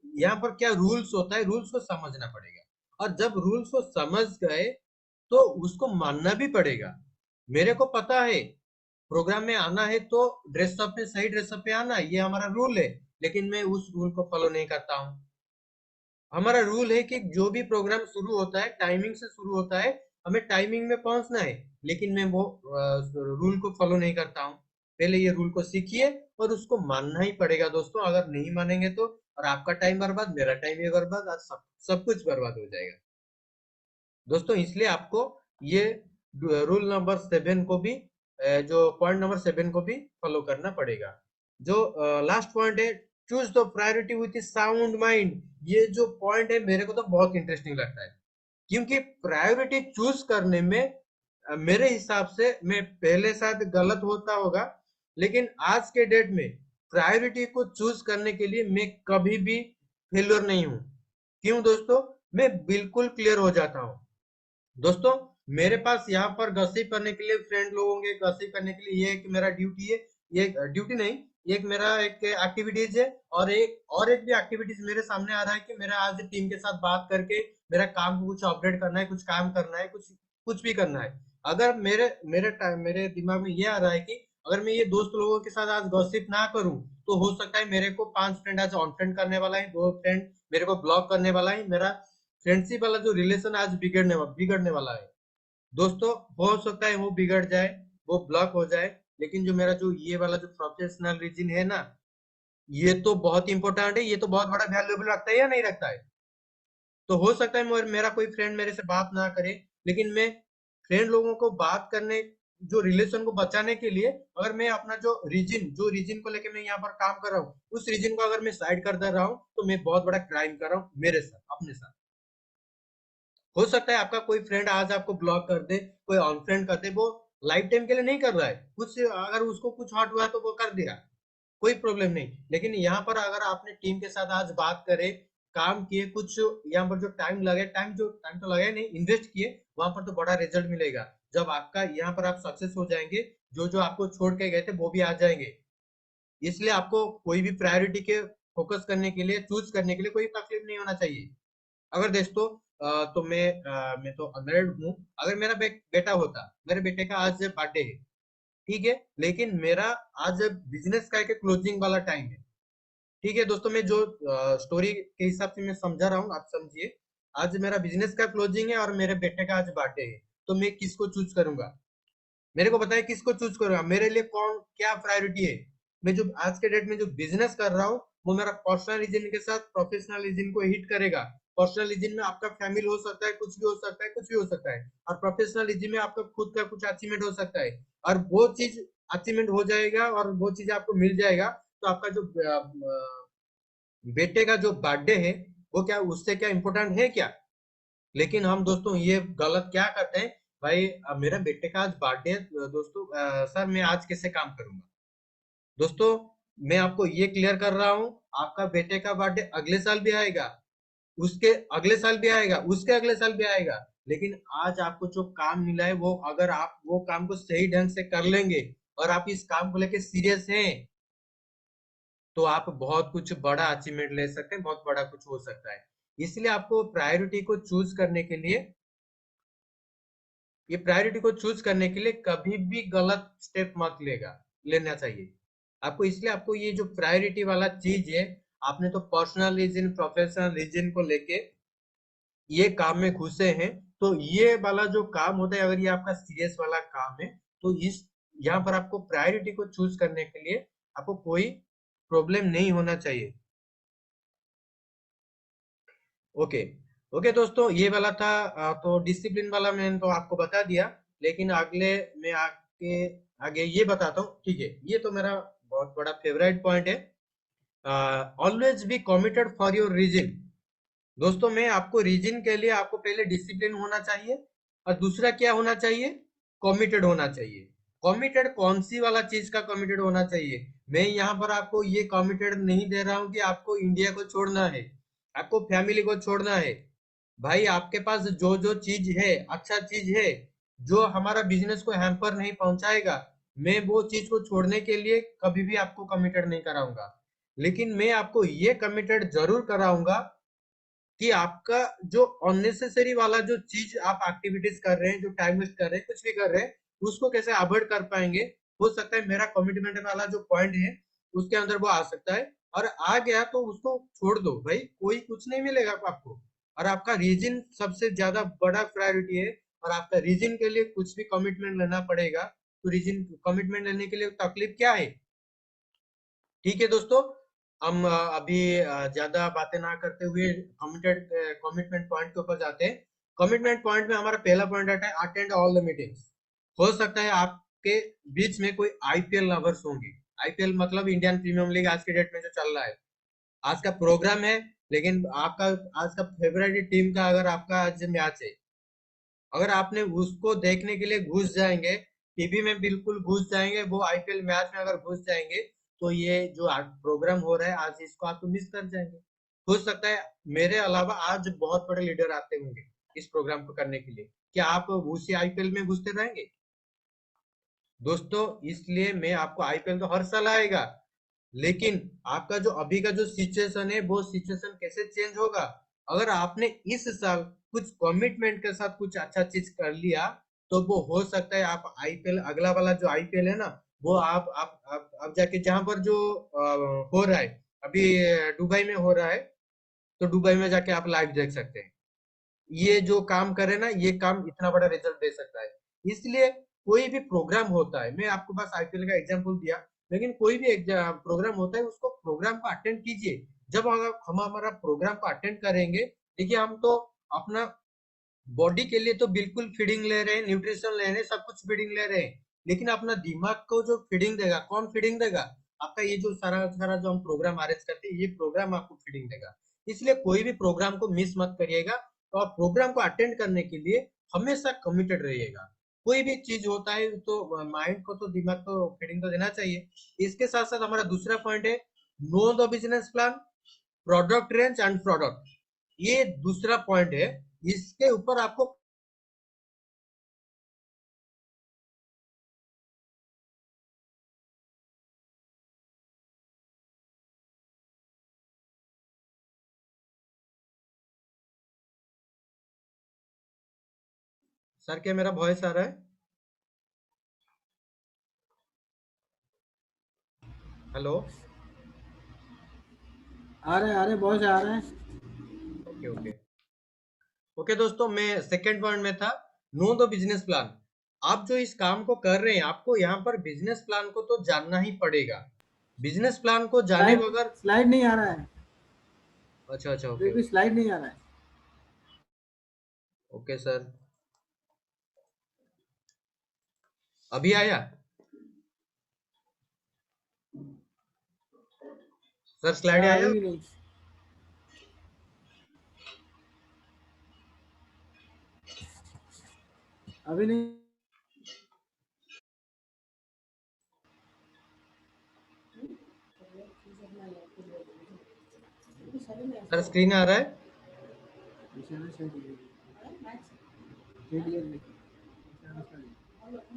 यहाँ पर क्या रूल्स होता है, रूल्स को समझना पड़ेगा। और जब रूल्स को समझ गए तो उसको मानना भी पड़ेगा। मेरे को पता है प्रोग्राम में आना है तो ड्रेसअप में सही ड्रेसअप पे आना, ये हमारा रूल है, लेकिन मैं उस रूल को फॉलो नहीं करता हूँ। हमारा रूल है कि जो भी प्रोग्राम शुरू होता है टाइमिंग से शुरू होता है, हमें टाइमिंग में पहुंचना है, लेकिन मैं वो रूल को फॉलो नहीं करता हूँ। पहले ये रूल को सीखिए और उसको मानना ही पड़ेगा दोस्तों, अगर नहीं मानेंगे तो और आपका टाइम बर्बाद, मेरा टाइम भी बर्बाद, आज सब सब कुछ बर्बाद हो जाएगा दोस्तों। इसलिए आपको ये रूल नंबर 7 को भी जो पॉइंट नंबर 7 को भी फॉलो करना पड़ेगा। जो लास्ट पॉइंट है, choose the priority with sound mind. ये जो पॉइंट है मेरे को तो बहुत इंटरेस्टिंग लगता है, क्योंकि प्रायोरिटी चूज करने में मेरे हिसाब से मैं पहले शायद गलत होता होगा, लेकिन आज के डेट में प्रायोरिटी को चूज करने के लिए मैं कभी भी फेल्योर नहीं हूं। क्यों दोस्तों? मैं बिल्कुल क्लियर हो जाता हूं दोस्तों। मेरे पास यहाँ पर गसिप करने के लिए फ्रेंड लोग होंगे, गसिप करने के लिए ये एक मेरा ड्यूटी है, ये ड्यूटी नहीं, ये एक मेरा एक एक्टिविटीज है। और एक भी एक्टिविटीज मेरे सामने आ रहा है कि मेरा आज टीम के साथ बात करके मेरा काम को कुछ अपडेट करना है, कुछ काम करना है, कुछ कुछ भी करना है। अगर मेरे दिमाग में ये आ रहा है कि अगर मैं ये दोस्त लोगों के साथ आज गॉसिप ना करूं तो हो सकता है मेरे को 5 फ्रेंड आज ऑन फ्रेंड करने वाला है, 2 फ्रेंड मेरे को ब्लॉक करने वाला है, मेरा फ्रेंडशिप वाला जो रिलेशन आज बिगड़ने वाला है दोस्तों। हो सकता है वो बिगड़ जाए, वो ब्लॉक हो जाए, लेकिन जो मेरा जो ये वाला जो प्रोफेशनल रीजन है ना, ये तो बहुत इंपॉर्टेंट है, ये तो बहुत बड़ा वैल्यूएबल रखता है या नहीं रखता है। तो हो सकता है मेरा कोई फ्रेंड मेरे से बात ना करे, लेकिन मैं फ्रेंड लोगों को बात करने, जो रिलेशन को बचाने के लिए, अगर मैं अपना जो रीजन को लेके मैं यहाँ पर काम कर रहा हूँ, उस रीजन को अगर मैं साइड कर दे रहा हूँ तो मैं बहुत बड़ा क्राइम कर रहा हूँ मेरे साथ, अपने साथ। हो सकता है आपका कोई फ्रेंड आज आपको ब्लॉक कर दे, कोई अनफ्रेंड कर दे, वो लाइफ टाइम के लिए नहीं कर रहा है, कुछ अगर उसको कुछ हॉट हुआ तो वो कर दिया, कोई प्रॉब्लम नहीं। लेकिन यहाँ पर अगर आपने टीम के साथ आज बात करे, काम किए, कुछ यहाँ पर जो टाइम तो लगे नहीं, इन्वेस्ट किए, वहां पर तो बड़ा रिजल्ट मिलेगा। जब आपका यहाँ पर आप सक्सेस हो जाएंगे, जो जो आपको छोड़ के गए थे वो भी आ जाएंगे। इसलिए आपको कोई भी प्रायोरिटी के फोकस करने के लिए, चूज करने के लिए कोई तकलीफ नहीं होना चाहिए। अगर दोस्तों तो मैं तो अनमेरिड हूँ। अगर मेरा बेटा होता, मेरे बेटे का आज बर्थडे है, ठीक है, लेकिन मेरा आज बिजनेस का एक क्लोजिंग वाला टाइम है, ठीक है दोस्तों। मैं जो स्टोरी के हिसाब से मैं समझा रहा हूँ, आप समझिए। आज मेरा बिजनेस का क्लोजिंग है और मेरे बेटे का आज बर्थडे है, तो मैं किसको चूज करूंगा? मेरे को बताया किसको चूज करूंगा, मेरे लिए कौन क्या प्रायोरिटी है। मैं जो आज के डेट में जो बिजनेस कर रहा हूँ, वो मेरा पर्सनल रीजन के साथ प्रोफेशनल रीजन को हिट करेगा। पर्सनल रीजन में आपका फैमिली हो सकता है, कुछ भी हो सकता है, कुछ भी हो सकता है, और प्रोफेशनल रीजन में आपका खुद का कुछ अचीवमेंट हो सकता है, और वो चीज अचीवमेंट हो जाएगा और वो चीज आपको मिल जाएगा, तो आपका जो बेटे का जो बर्थडे है, वो क्या उससे क्या इम्पोर्टेंट है क्या? लेकिन हम दोस्तों ये गलत क्या करते हैं, भाई मेरा बेटे का आज बर्थडे है दोस्तों, सर मैं आज कैसे काम करूंगा? दोस्तों मैं आपको ये क्लियर कर रहा हूँ, आपका बेटे का बर्थडे अगले साल भी आएगा, उसके अगले साल भी आएगा, उसके अगले साल भी आएगा, लेकिन आज आपको जो काम मिला है, वो अगर आप वो काम को सही ढंग से कर लेंगे और आप इस काम को लेके सीरियस हैं, तो आप बहुत कुछ बड़ा अचीवमेंट ले सकते हैं, बहुत बड़ा कुछ हो सकता है। इसलिए आपको प्रायोरिटी को चूज करने के लिए, ये प्रायोरिटी को चूज करने के लिए कभी भी गलत स्टेप मत लेना चाहिए आपको। इसलिए आपको ये जो प्रायोरिटी वाला चीज है, आपने तो पर्सनल रीजन प्रोफेशनल रीजन को लेके ये काम में घुसे हैं, तो ये वाला जो काम होता है, अगर ये आपका सीरियस वाला काम है, तो इस यहाँ पर आपको प्रायोरिटी को चूज करने के लिए आपको कोई प्रॉब्लम नहीं होना चाहिए। ओके, ओके दोस्तों, ये वाला था तो डिसिप्लिन वाला मैंने तो आपको बता दिया, लेकिन अगले मैं आगे ये बताता हूँ, ठीक है। ये तो मेरा बहुत बड़ा फेवरेट पॉइंट है, always be committed for your reason. दोस्तों मैं आपको रीजन के लिए आपको पहले डिसिप्लिन होना चाहिए, और दूसरा क्या होना चाहिए? कमिटेड होना चाहिए। कमिटेड कौन सी वाला चीज का कमिटेड होना चाहिए? मैं यहाँ पर आपको ये कमिटेड नहीं दे रहा हूँ कि आपको इंडिया को छोड़ना है, आपको फैमिली को छोड़ना है। भाई आपके पास जो जो चीज है, अच्छा चीज है, जो हमारा बिजनेस को हैम्पर नहीं पहुंचाएगा, मैं वो चीज को छोड़ने के लिए कभी भी आपको कमिटेड नहीं कराऊंगा। लेकिन मैं आपको ये कमिटेड जरूर कराऊंगा कि आपका जो अननेसेसरी वाला जो चीज आप एक्टिविटीज कर रहे हैं, जो टाइम वेस्ट कर रहे हैं, कुछ भी कर रहे हैं, उसको कैसे अवॉइड कर पाएंगे। हो सकता है मेरा कमिटमेंट वाला जो पॉइंट है उसके अंदर वो आ सकता है, और आ गया तो उसको छोड़ दो भाई, कोई कुछ नहीं मिलेगा आपको। और आपका रीजन सबसे ज्यादा बड़ा प्रायोरिटी है, और आपका रीजन के लिए कुछ भी कमिटमेंट लेना पड़ेगा। तो रीजन कमिटमेंट लेने के लिए तकलीफ क्या है। ठीक है दोस्तों, हम अभी ज्यादा बातें ना करते हुए कमिटमेंट पॉइंट के ऊपर जाते हैं। कमिटमेंट पॉइंट में हमारा पहला पॉइंट आता है अटेंड ऑल द मीटिंग्स। हो सकता है आपके बीच में कोई आईपीएल लवर्स होंगे। आईपीएल मतलब इंडियन प्रीमियम लीग आज के डेट में जो चल रहा है, आज का प्रोग्राम है। लेकिन आपका आज का फेवरेट टीम का अगर आपका आज मैच है, अगर आपने उसको देखने के लिए घुस जाएंगे, टीवी में बिल्कुल घुस जाएंगे, वो आईपीएल मैच में अगर घुस जाएंगे, तो ये जो आज प्रोग्राम हो रहा है आज इसको आप तो मिस कर जाएंगे। हो सकता है मेरे अलावा आज बहुत बड़े लीडर आते होंगे इस प्रोग्राम को करने के लिए, क्या आप उसी आईपीएल में घुसते रहेंगे दोस्तों। इसलिए मैं आपको, आईपीएल तो हर साल आएगा, लेकिन आपका जो अभी का जो सिचुएशन है वो सिचुएशन कैसे चेंज होगा। अगर आपने इस साल कुछ कमिटमेंट के साथ कुछ अच्छा चीज कर लिया, तो वो हो सकता है आप आईपीएल, अगला वाला जो आईपीएल है ना, वो आप जाके जहां पर जो हो रहा है अभी, दुबई में हो रहा है, तो दुबई में जाके आप लाइव देख सकते हैं। ये जो काम करे ना, ये काम इतना बड़ा रिजल्ट दे सकता है। इसलिए कोई भी प्रोग्राम होता है, मैं आपको बस आईपीएल का एग्जांपल दिया, लेकिन कोई भी प्रोग्राम होता है उसको प्रोग्राम को अटेंड कीजिए। जब हम हमारा प्रोग्राम को अटेंड करेंगे, देखिए हम तो अपना बॉडी के लिए तो बिल्कुल फीडिंग ले रहे हैं, न्यूट्रिशन ले रहे हैं, सब कुछ फीडिंग ले रहे हैं, लेकिन अपना दिमाग को जो फीडिंग देगा, कौन फीडिंग देगा, आपका ये जो सारा सारा जो हम प्रोग्राम अरेंज करते हैं, ये प्रोग्राम आपको फीडिंग देगा। इसलिए कोई भी प्रोग्राम को मिस मत करिएगा, और प्रोग्राम को अटेंड करने के लिए हमेशा कमिटेड रहिएगा। कोई भी चीज होता है तो माइंड को तो, दिमाग को फीडिंग तो देना चाहिए। इसके साथ साथ हमारा दूसरा पॉइंट है know the business plan, product range and product. ये दूसरा पॉइंट है, इसके ऊपर आपको। सर क्या मेरा वॉइस आ रहा है? हेलो। आ रहे बहुत आ रहे हैं। Okay okay. ओके दोस्तों, मैं सेकंड पॉइंट में था नो द बिजनेस प्लान। आप जो इस काम को कर रहे हैं, आपको यहाँ पर बिजनेस प्लान को तो जानना ही पड़ेगा। बिजनेस प्लान को जाने स्लाइड बगैर। स्लाइड नहीं आ रहा है। अच्छा अच्छा, ओके देखिए ओके। स्लाइड नहीं आ रहा है। ओके सर, अभी आया? सर स्लाइड हाँ आया? अभी भी नहीं। अभी नहीं। सर स्क्रीन आ रहा है?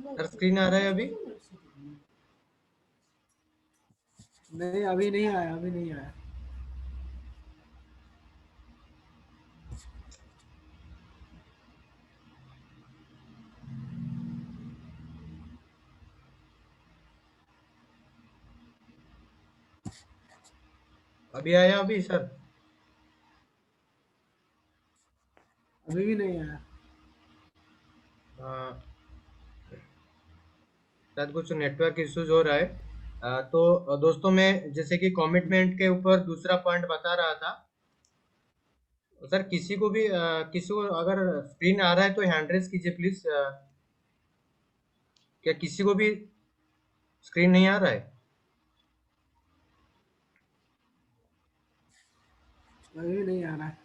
सर स्क्रीन आ रहा है अभी? नहीं अभी नहीं आया, अभी नहीं आया। अभी आया अभी सर? अभी भी नहीं आया। हाँ, शायद कुछ नेटवर्क इश्यूज हो रहा है। तो दोस्तों, मैं जैसे कि कमिटमेंट के ऊपर दूसरा पॉइंट बता रहा था। सर किसी को भी किसी को अगर स्क्रीन आ रहा है तो हैंड रेज कीजिए प्लीज। क्या किसी को भी स्क्रीन नहीं आ रहा है? अभी भी नहीं आ रहा है।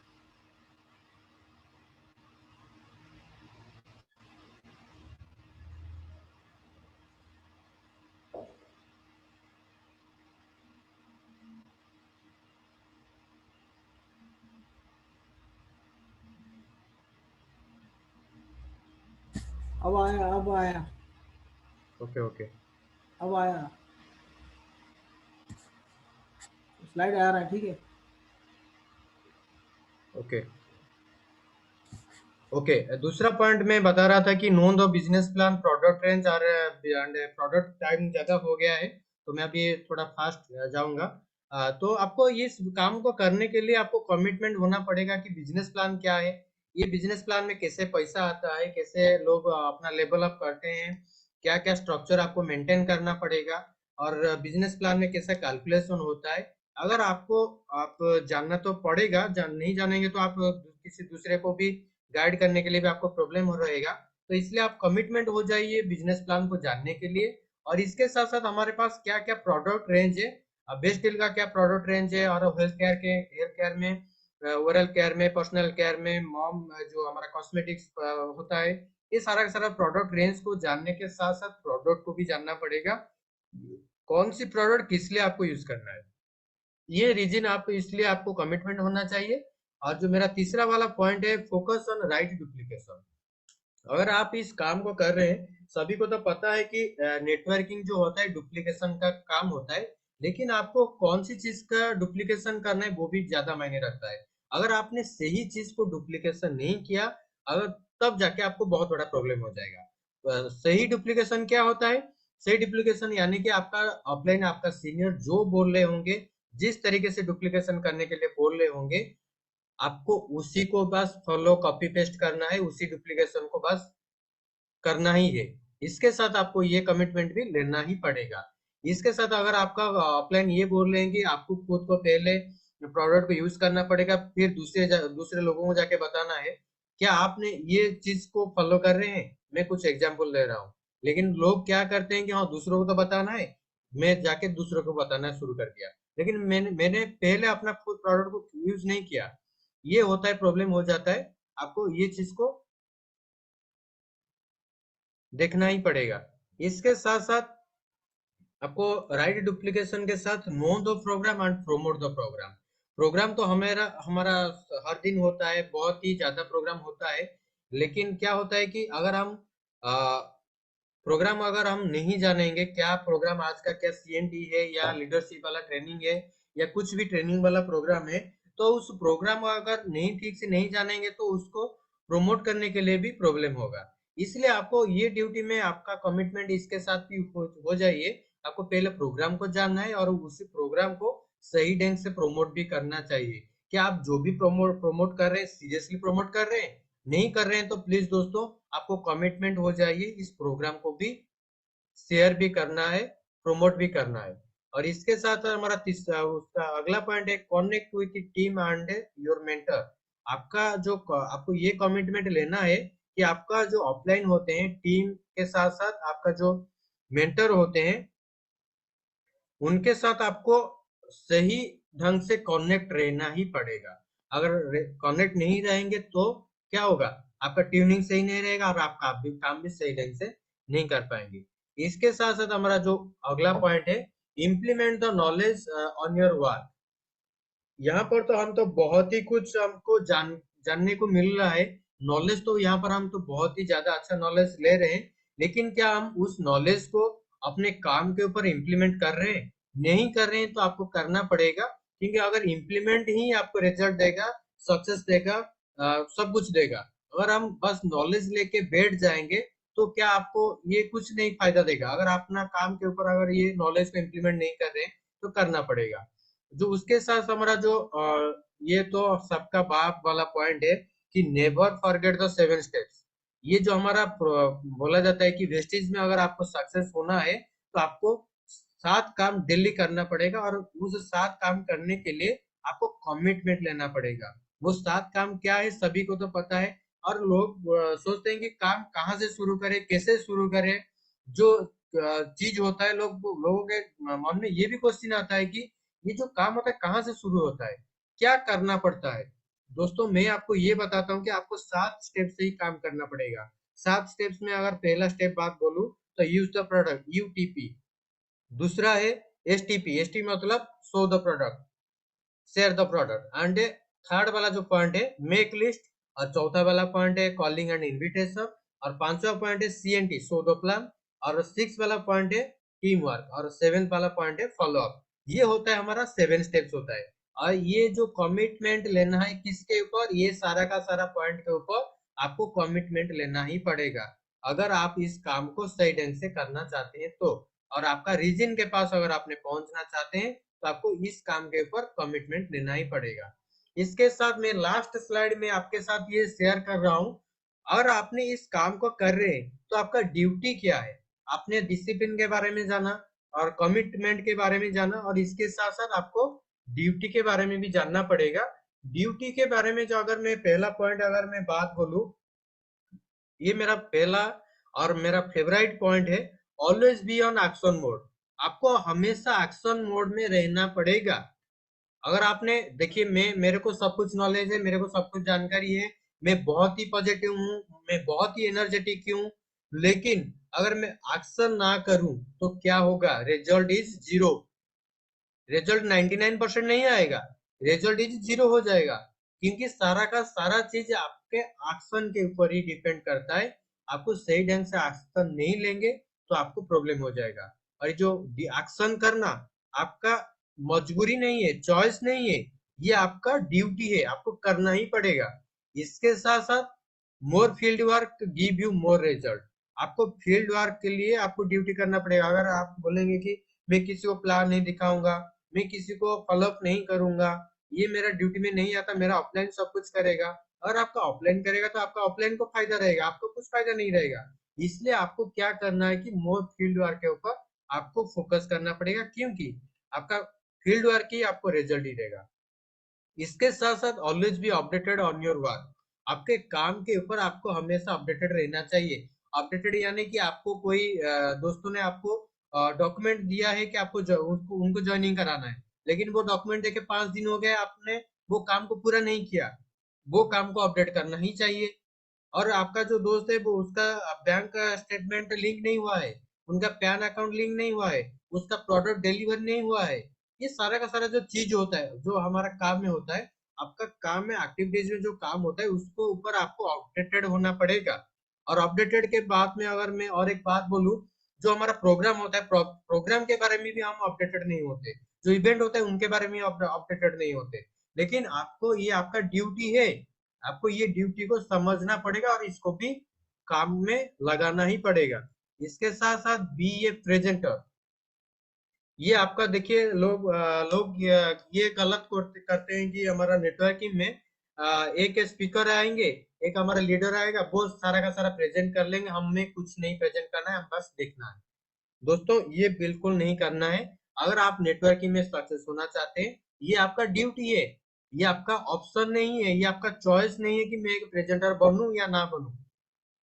अब आया, अब आया, ओके ओके। अब आया। स्लाइड आ रहा है, ठीक है। Okay okay. दूसरा पॉइंट मैं बता रहा था कि know the business plan, product range और प्रोडक्ट टाइम ज़्यादा हो गया है, तो मैं अभी थोड़ा फास्ट जाऊँगा। तो आपको इस काम को करने के लिए आपको कमिटमेंट होना पड़ेगा कि बिजनेस प्लान क्या है, ये बिजनेस प्लान में कैसे पैसा आता है, कैसे लोग अपना लेवल अप करते हैं, क्या-क्या स्ट्रक्चर आपको मेंटेन करना पड़ेगा और बिजनेस प्लान में कैसा कैलकुलेशन होता है। अगर आपको आप जानना तो पड़ेगा, नहीं जानेंगे तो आप किसी दूसरे को भी गाइड करने के लिए भी आपको प्रॉब्लम हो रहेगा। तो इसलिए आप कमिटमेंट हो जाइए बिजनेस प्लान को जानने के लिए। और इसके साथ साथ हमारे पास क्या क्या प्रोडक्ट रेंज है, बेस्ट डील का क्या प्रोडक्ट रेंज है, और हेल्थ केयर में, ओरल केयर में, पर्सनल केयर में, मॉम जो हमारा कॉस्मेटिक्स होता है, ये सारा का सारा प्रोडक्ट रेंज को जानने के साथ साथ प्रोडक्ट को भी जानना पड़ेगा, कौन सी प्रोडक्ट किस लिए आपको यूज करना है। ये रीजन आप इसलिए आपको कमिटमेंट होना चाहिए। और जो मेरा तीसरा वाला पॉइंट है, फोकस ऑन राइट डुप्लीकेशन। अगर आप इस काम को कर रहे हैं, सभी को तो पता है कि नेटवर्किंग जो होता है डुप्लीकेशन का काम होता है, लेकिन आपको कौन सी चीज का डुप्लीकेशन करना है वो भी ज्यादा मायने रखता है। अगर आपने सही चीज को डुप्लीकेशन नहीं किया, अगर तब जाके आपको बहुत बड़ा प्रॉब्लम हो जाएगा। सही डुप्लीकेशन क्या होता है? सही डुप्लीकेशन यानी कि आपका ऑफलाइन आपका सीनियर जो बोल रहे होंगे, जिस तरीके से डुप्लीकेशन करने के लिए बोल रहे होंगे, आपको उसी को बस फॉलो कॉपी पेस्ट करना है, उसी डुप्लीकेशन को बस करना ही है। इसके साथ आपको ये कमिटमेंट भी लेना ही पड़ेगा। इसके साथ अगर आपका अपलाइन ये बोल रहे हैं कि आपको खुद को पहले प्रोडक्ट को यूज करना पड़ेगा, फिर दूसरे लोगों को जाके बताना है, क्या आपने ये चीज को फॉलो कर रहे हैं? मैं कुछ एग्जांपल दे रहा हूँ। लेकिन लोग क्या करते हैं कि हाँ दूसरों को तो बताना है, मैं जाके दूसरों को बताना शुरू कर दिया, लेकिन मैंने पहले अपना खुद प्रोडक्ट को यूज नहीं किया। ये होता है, प्रॉब्लम हो जाता है। आपको ये चीज को देखना ही पड़ेगा। इसके साथ साथ आपको राइट डुप्लीकेशन के साथ know the programme and promote the programme. Programme तो हमारा हमारा हर दिन होता है, बहुत ही ज्यादा प्रोग्राम होता है। लेकिन क्या होता है कि अगर हम प्रोग्राम अगर हम नहीं जानेंगे क्या प्रोग्राम आज का क्या सीएनटी है या लीडरशिप वाला ट्रेनिंग है या कुछ भी ट्रेनिंग वाला प्रोग्राम है, तो उस प्रोग्राम को अगर नहीं ठीक से नहीं जानेंगे तो उसको प्रमोट करने के लिए भी प्रॉब्लम होगा। इसलिए आपको ये ड्यूटी में आपका कमिटमेंट इसके साथ भी हो जाइए। आपको पहले प्रोग्राम को जानना है और उसी प्रोग्राम को सही ढंग से प्रमोट भी करना चाहिए। क्या आप जो भी प्रमोट प्रमोट कर रहे हैं सीरियसली प्रमोट कर रहे हैं? नहीं कर रहे हैं तो प्लीज दोस्तों आपको कमिटमेंट हो जाइए, इस प्रोग्राम को भी शेयर भी करना है, प्रमोट भी करना है। और इसके साथ हमारा तीसरा उसका अगला पॉइंट है, connect with team and your mentor. आपका जो आपको ये कमिटमेंट लेना है कि आपका जो ऑफलाइन होते हैं टीम के साथ साथ आपका जो मेंटर होते हैं, उनके साथ आपको सही ढंग से कनेक्ट रहना ही पड़ेगा। अगर कनेक्ट नहीं रहेंगे तो क्या होगा? आपका ट्यूनिंग सही नहीं रहेगा और आप काम भी सही ढंग से नहीं कर पाएंगे। इसके साथ साथ हमारा जो अगला पॉइंट है, implement the knowledge on your work. यहाँ पर तो हम तो बहुत ही कुछ हमको जानने को मिल रहा है। नॉलेज तो यहाँ पर हम तो बहुत ही ज्यादा अच्छा नॉलेज ले रहे हैं, लेकिन क्या हम उस नॉलेज को अपने काम के ऊपर इम्प्लीमेंट कर रहे हैं? नहीं कर रहे हैं तो आपको करना पड़ेगा, क्योंकि अगर इम्प्लीमेंट ही आपको रिजल्ट देगा, सक्सेस देगा, सब कुछ देगा। अगर हम बस नॉलेज लेके बैठ जाएंगे तो क्या आपको ये कुछ नहीं फायदा देगा। अगर आप अपना काम के ऊपर अगर ये नॉलेज को इम्प्लीमेंट नहीं कर रहे हैं तो करना पड़ेगा। जो उसके साथ हमारा जो ये तो सबका बाप वाला पॉइंट है कि नेवर फॉरगेट द 7 स्टेप्स। ये जो हमारा बोला जाता है कि वेस्टेज में अगर आपको सक्सेस होना है तो आपको 7 काम डेली करना पड़ेगा, और उस 7 काम करने के लिए आपको कमिटमेंट लेना पड़ेगा। वो 7 काम क्या है सभी को तो पता है, और लोग सोचते हैं कि काम कहाँ से शुरू करें, कैसे शुरू करें। जो चीज होता है, लोगों के मन में ये भी क्वेश्चन आता है कि ये जो काम होता है कहाँ से शुरू होता है, क्या करना पड़ता है। दोस्तों मैं आपको ये बताता हूँ कि आपको 7 स्टेप से ही काम करना पड़ेगा। 7 स्टेप्स में अगर पहला स्टेप बात बोलूं तो यूज द प्रोडक्ट, यूटीपी। दूसरा है एसटीपी, एसटीपी मतलब show the product, share the product. And third वाला जो पॉइंट है मेक लिस्ट, और चौथा वाला पॉइंट है कॉलिंग एंड इनविटेशन, और पांचवा पॉइंट है सीएनटी, शो द प्लान, और सिक्स वाला पॉइंट है टीम वर्क, और सेवेंथ वाला पॉइंट है फॉलो अप। ये होता है हमारा 7 स्टेप्स होता है। और ये जो कमिटमेंट लेना है किसके ऊपर, ये सारा का सारा पॉइंट के ऊपर आपको कमिटमेंट लेना ही पड़ेगा अगर आप इस काम को सही ढंग से करना चाहते हैं तो। और आपका रीजन के पास अगर आपने पहुंचना चाहते हैं तो आपको इस काम के ऊपर कमिटमेंट लेना ही पड़ेगा। इसके साथ मैं लास्ट स्लाइड में आपके साथ ये शेयर कर रहा हूँ, अगर आपने इस काम को कर रहे हैं तो आपका ड्यूटी क्या है। आपने डिसिप्लिन के बारे में जाना और कमिटमेंट के बारे में जाना, और इसके साथ साथ आपको ड्यूटी के बारे में भी जानना पड़ेगा। ड्यूटी के बारे में जो अगर मैं पहला पॉइंट अगर मैं बात बोलूं, ये मेरा पहला और मेरा फेवरेट पॉइंट है, always be on action mode. आपको हमेशा एक्शन मोड में रहना पड़ेगा। अगर आपने देखिए, मेरे को सब कुछ नॉलेज है, मेरे को सब कुछ जानकारी है, मैं बहुत ही पॉजिटिव हूँ, मैं बहुत ही एनर्जेटिक हूँ, लेकिन अगर मैं एक्शन ना करूं तो क्या होगा, रिजल्ट इज जीरो। रिजल्ट 99% नहीं आएगा, रिजल्ट इज जीरो हो जाएगा, क्योंकि सारा का सारा चीज आपके एक्शन के ऊपर ही डिपेंड करता है। आपको सही ढंग से एक्शन नहीं लेंगे तो आपको प्रॉब्लम हो जाएगा। और जो एक्शन करना आपका मजबूरी नहीं है, चॉइस नहीं है, ये आपका ड्यूटी है, आपको करना ही पड़ेगा। इसके साथ साथ more field work give you more result. आपको फील्ड वर्क के लिए आपको ड्यूटी करना पड़ेगा। अगर आप बोलेंगे कि मैं किसी को प्लान नहीं दिखाऊंगा, मैं किसी को फॉलोअप नहीं करूंगा, ये मेरा ड्यूटी में नहीं आता, मेरा ऑफलाइन सब कुछ करेगा, और आपका ऑफलाइन करेगा तो आपका ऑफलाइन को फायदा रहेगा, आपको कुछ फायदा नहीं रहेगा। इसलिए आपको क्या करना है कि मोर फील्ड वर्क के ऊपर आपको फोकस करना पड़ेगा, क्योंकि आपका फील्ड वर्क ही आपको रिजल्ट ही देगा। इसके साथ साथ always be updated on your work. आपके काम के ऊपर आपको हमेशा अपडेटेड रहना चाहिए। अपडेटेड यानी कि आपको कोई दोस्तों ने आपको डॉक्यूमेंट दिया है कि आपको उनको ज्वाइनिंग कराना है, लेकिन वो डॉक्यूमेंट देके 5 दिन हो गए, आपने वो काम को पूरा नहीं किया, वो काम को अपडेट करना ही चाहिए। और आपका जो दोस्त है वो उसका बैंक स्टेटमेंट लिंक नहीं हुआ है, उनका पैन अकाउंट लिंक नहीं हुआ है, उसका प्रोडक्ट डिलीवर नहीं हुआ है, ये सारा का सारा जो चीज होता है जो हमारा काम में होता है, आपका काम में एक्टिव डेज में जो काम होता है उसको ऊपर आपको अपडेटेड होना पड़ेगा। और अपडेटेड के बाद में अगर मैं और एक बात बोलूं, जो हमारा प्रोग्राम होता है, प्रोग्राम के बारे में भी हम अपडेटेड नहीं होते, जो इवेंट होता है उनके बारे में अपडेटेड नहीं होते। लेकिन आपको ये आपका ड्यूटी है, आपको ये ड्यूटी को समझना पड़ेगा और इसको भी काम में लगाना ही पड़ेगा। इसके साथ साथ बी ए प्रेजेंटर। ये आपका देखिए, लोग ये गलत करते हैं कि हमारा नेटवर्किंग में एक स्पीकर आएंगे, एक हमारा लीडर आएगा, वो सारा का सारा प्रेजेंट कर लेंगे, हमें कुछ नहीं प्रेजेंट करना है, हम बस देखना है। दोस्तों ये बिल्कुल नहीं करना है। अगर आप नेटवर्किंग में सक्सेस होना चाहते हैं, ये आपका ड्यूटी है, ये आपका ऑप्शन नहीं है, ये आपका चॉइस नहीं है कि मैं एक प्रेजेंटर बनूं या ना बनूं।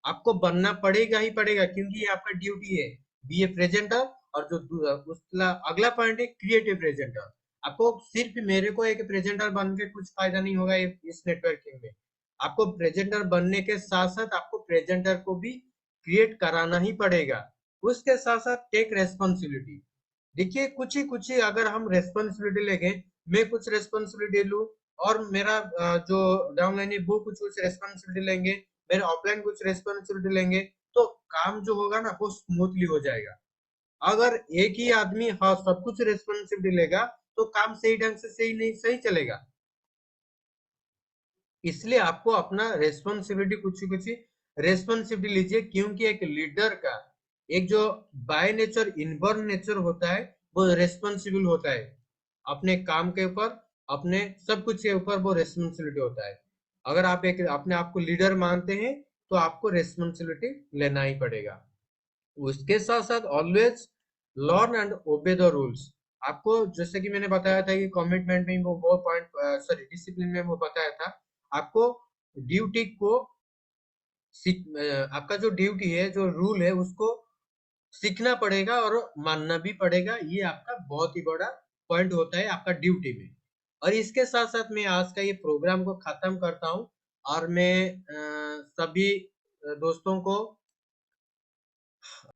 आपको बनना पड़ेगा ही पड़ेगा, क्योंकि ये आपका ड्यूटी है, बी ए प्रेजेंटर। और जो उसका अगला पॉइंट है क्रिएटिव प्रेजेंटर। आपको सिर्फ मेरे को एक प्रेजेंटर बन के कुछ फायदा नहीं होगा इस नेटवर्किंग में। आपको प्रेजेंटर बनने के साथ साथ आपको प्रेजेंटर को भी क्रिएट कराना ही पड़ेगा। उसके साथ साथ टेक रेस्पॉन्सिबिलिटी। देखिए, कुछ ही अगर हम रेस्पॉन्सिबिलिटी लेंगे, मैं कुछ रेस्पॉन्सिबिलिटी लूँ और मेरा जो डाउनलाइन है वो कुछ कुछ रेस्पॉन्सिबिलिटी लेंगे, मेरे ऑफलाइन कुछ रेस्पॉन्सिबिलिटी लेंगे, तो काम जो होगा ना वो स्मूथली हो जाएगा। अगर एक ही आदमी हाँ सब कुछ रेस्पॉन्सिबिलिटी लेगा तो काम सही ढंग से सही नहीं सही चलेगा। इसलिए आपको अपना रेस्पॉन्सिबिलिटी कुछ रेस्पॉन्सिबिलिटी लीजिए, क्योंकि एक लीडर का एक जो बाय नेचर इनबॉर्न नेचर होता है वो रेस्पॉन्सिबल होता है। अपने काम के ऊपर, अपने सब कुछ के ऊपर वो रेस्पॉन्सिबिलिटी होता है। अगर आप एक अपने आप को लीडर मानते हैं तो आपको रेस्पॉन्सिबिलिटी लेना ही पड़ेगा। उसके साथ साथ always learn and obey the rules. आपको जैसे कि मैंने बताया था कि कमिटमेंट में वो पॉइंट, सॉरी डिसिप्लिन में वो बताया था, आपको ड्यूटी को आपका जो ड्यूटी है, जो रूल है, उसको सीखना पड़ेगा और मानना भी पड़ेगा। ये आपका बहुत ही बड़ा पॉइंट होता है आपका ड्यूटी में। और इसके साथ साथ मैं आज का ये प्रोग्राम को खत्म करता हूँ, और मैं सभी दोस्तों को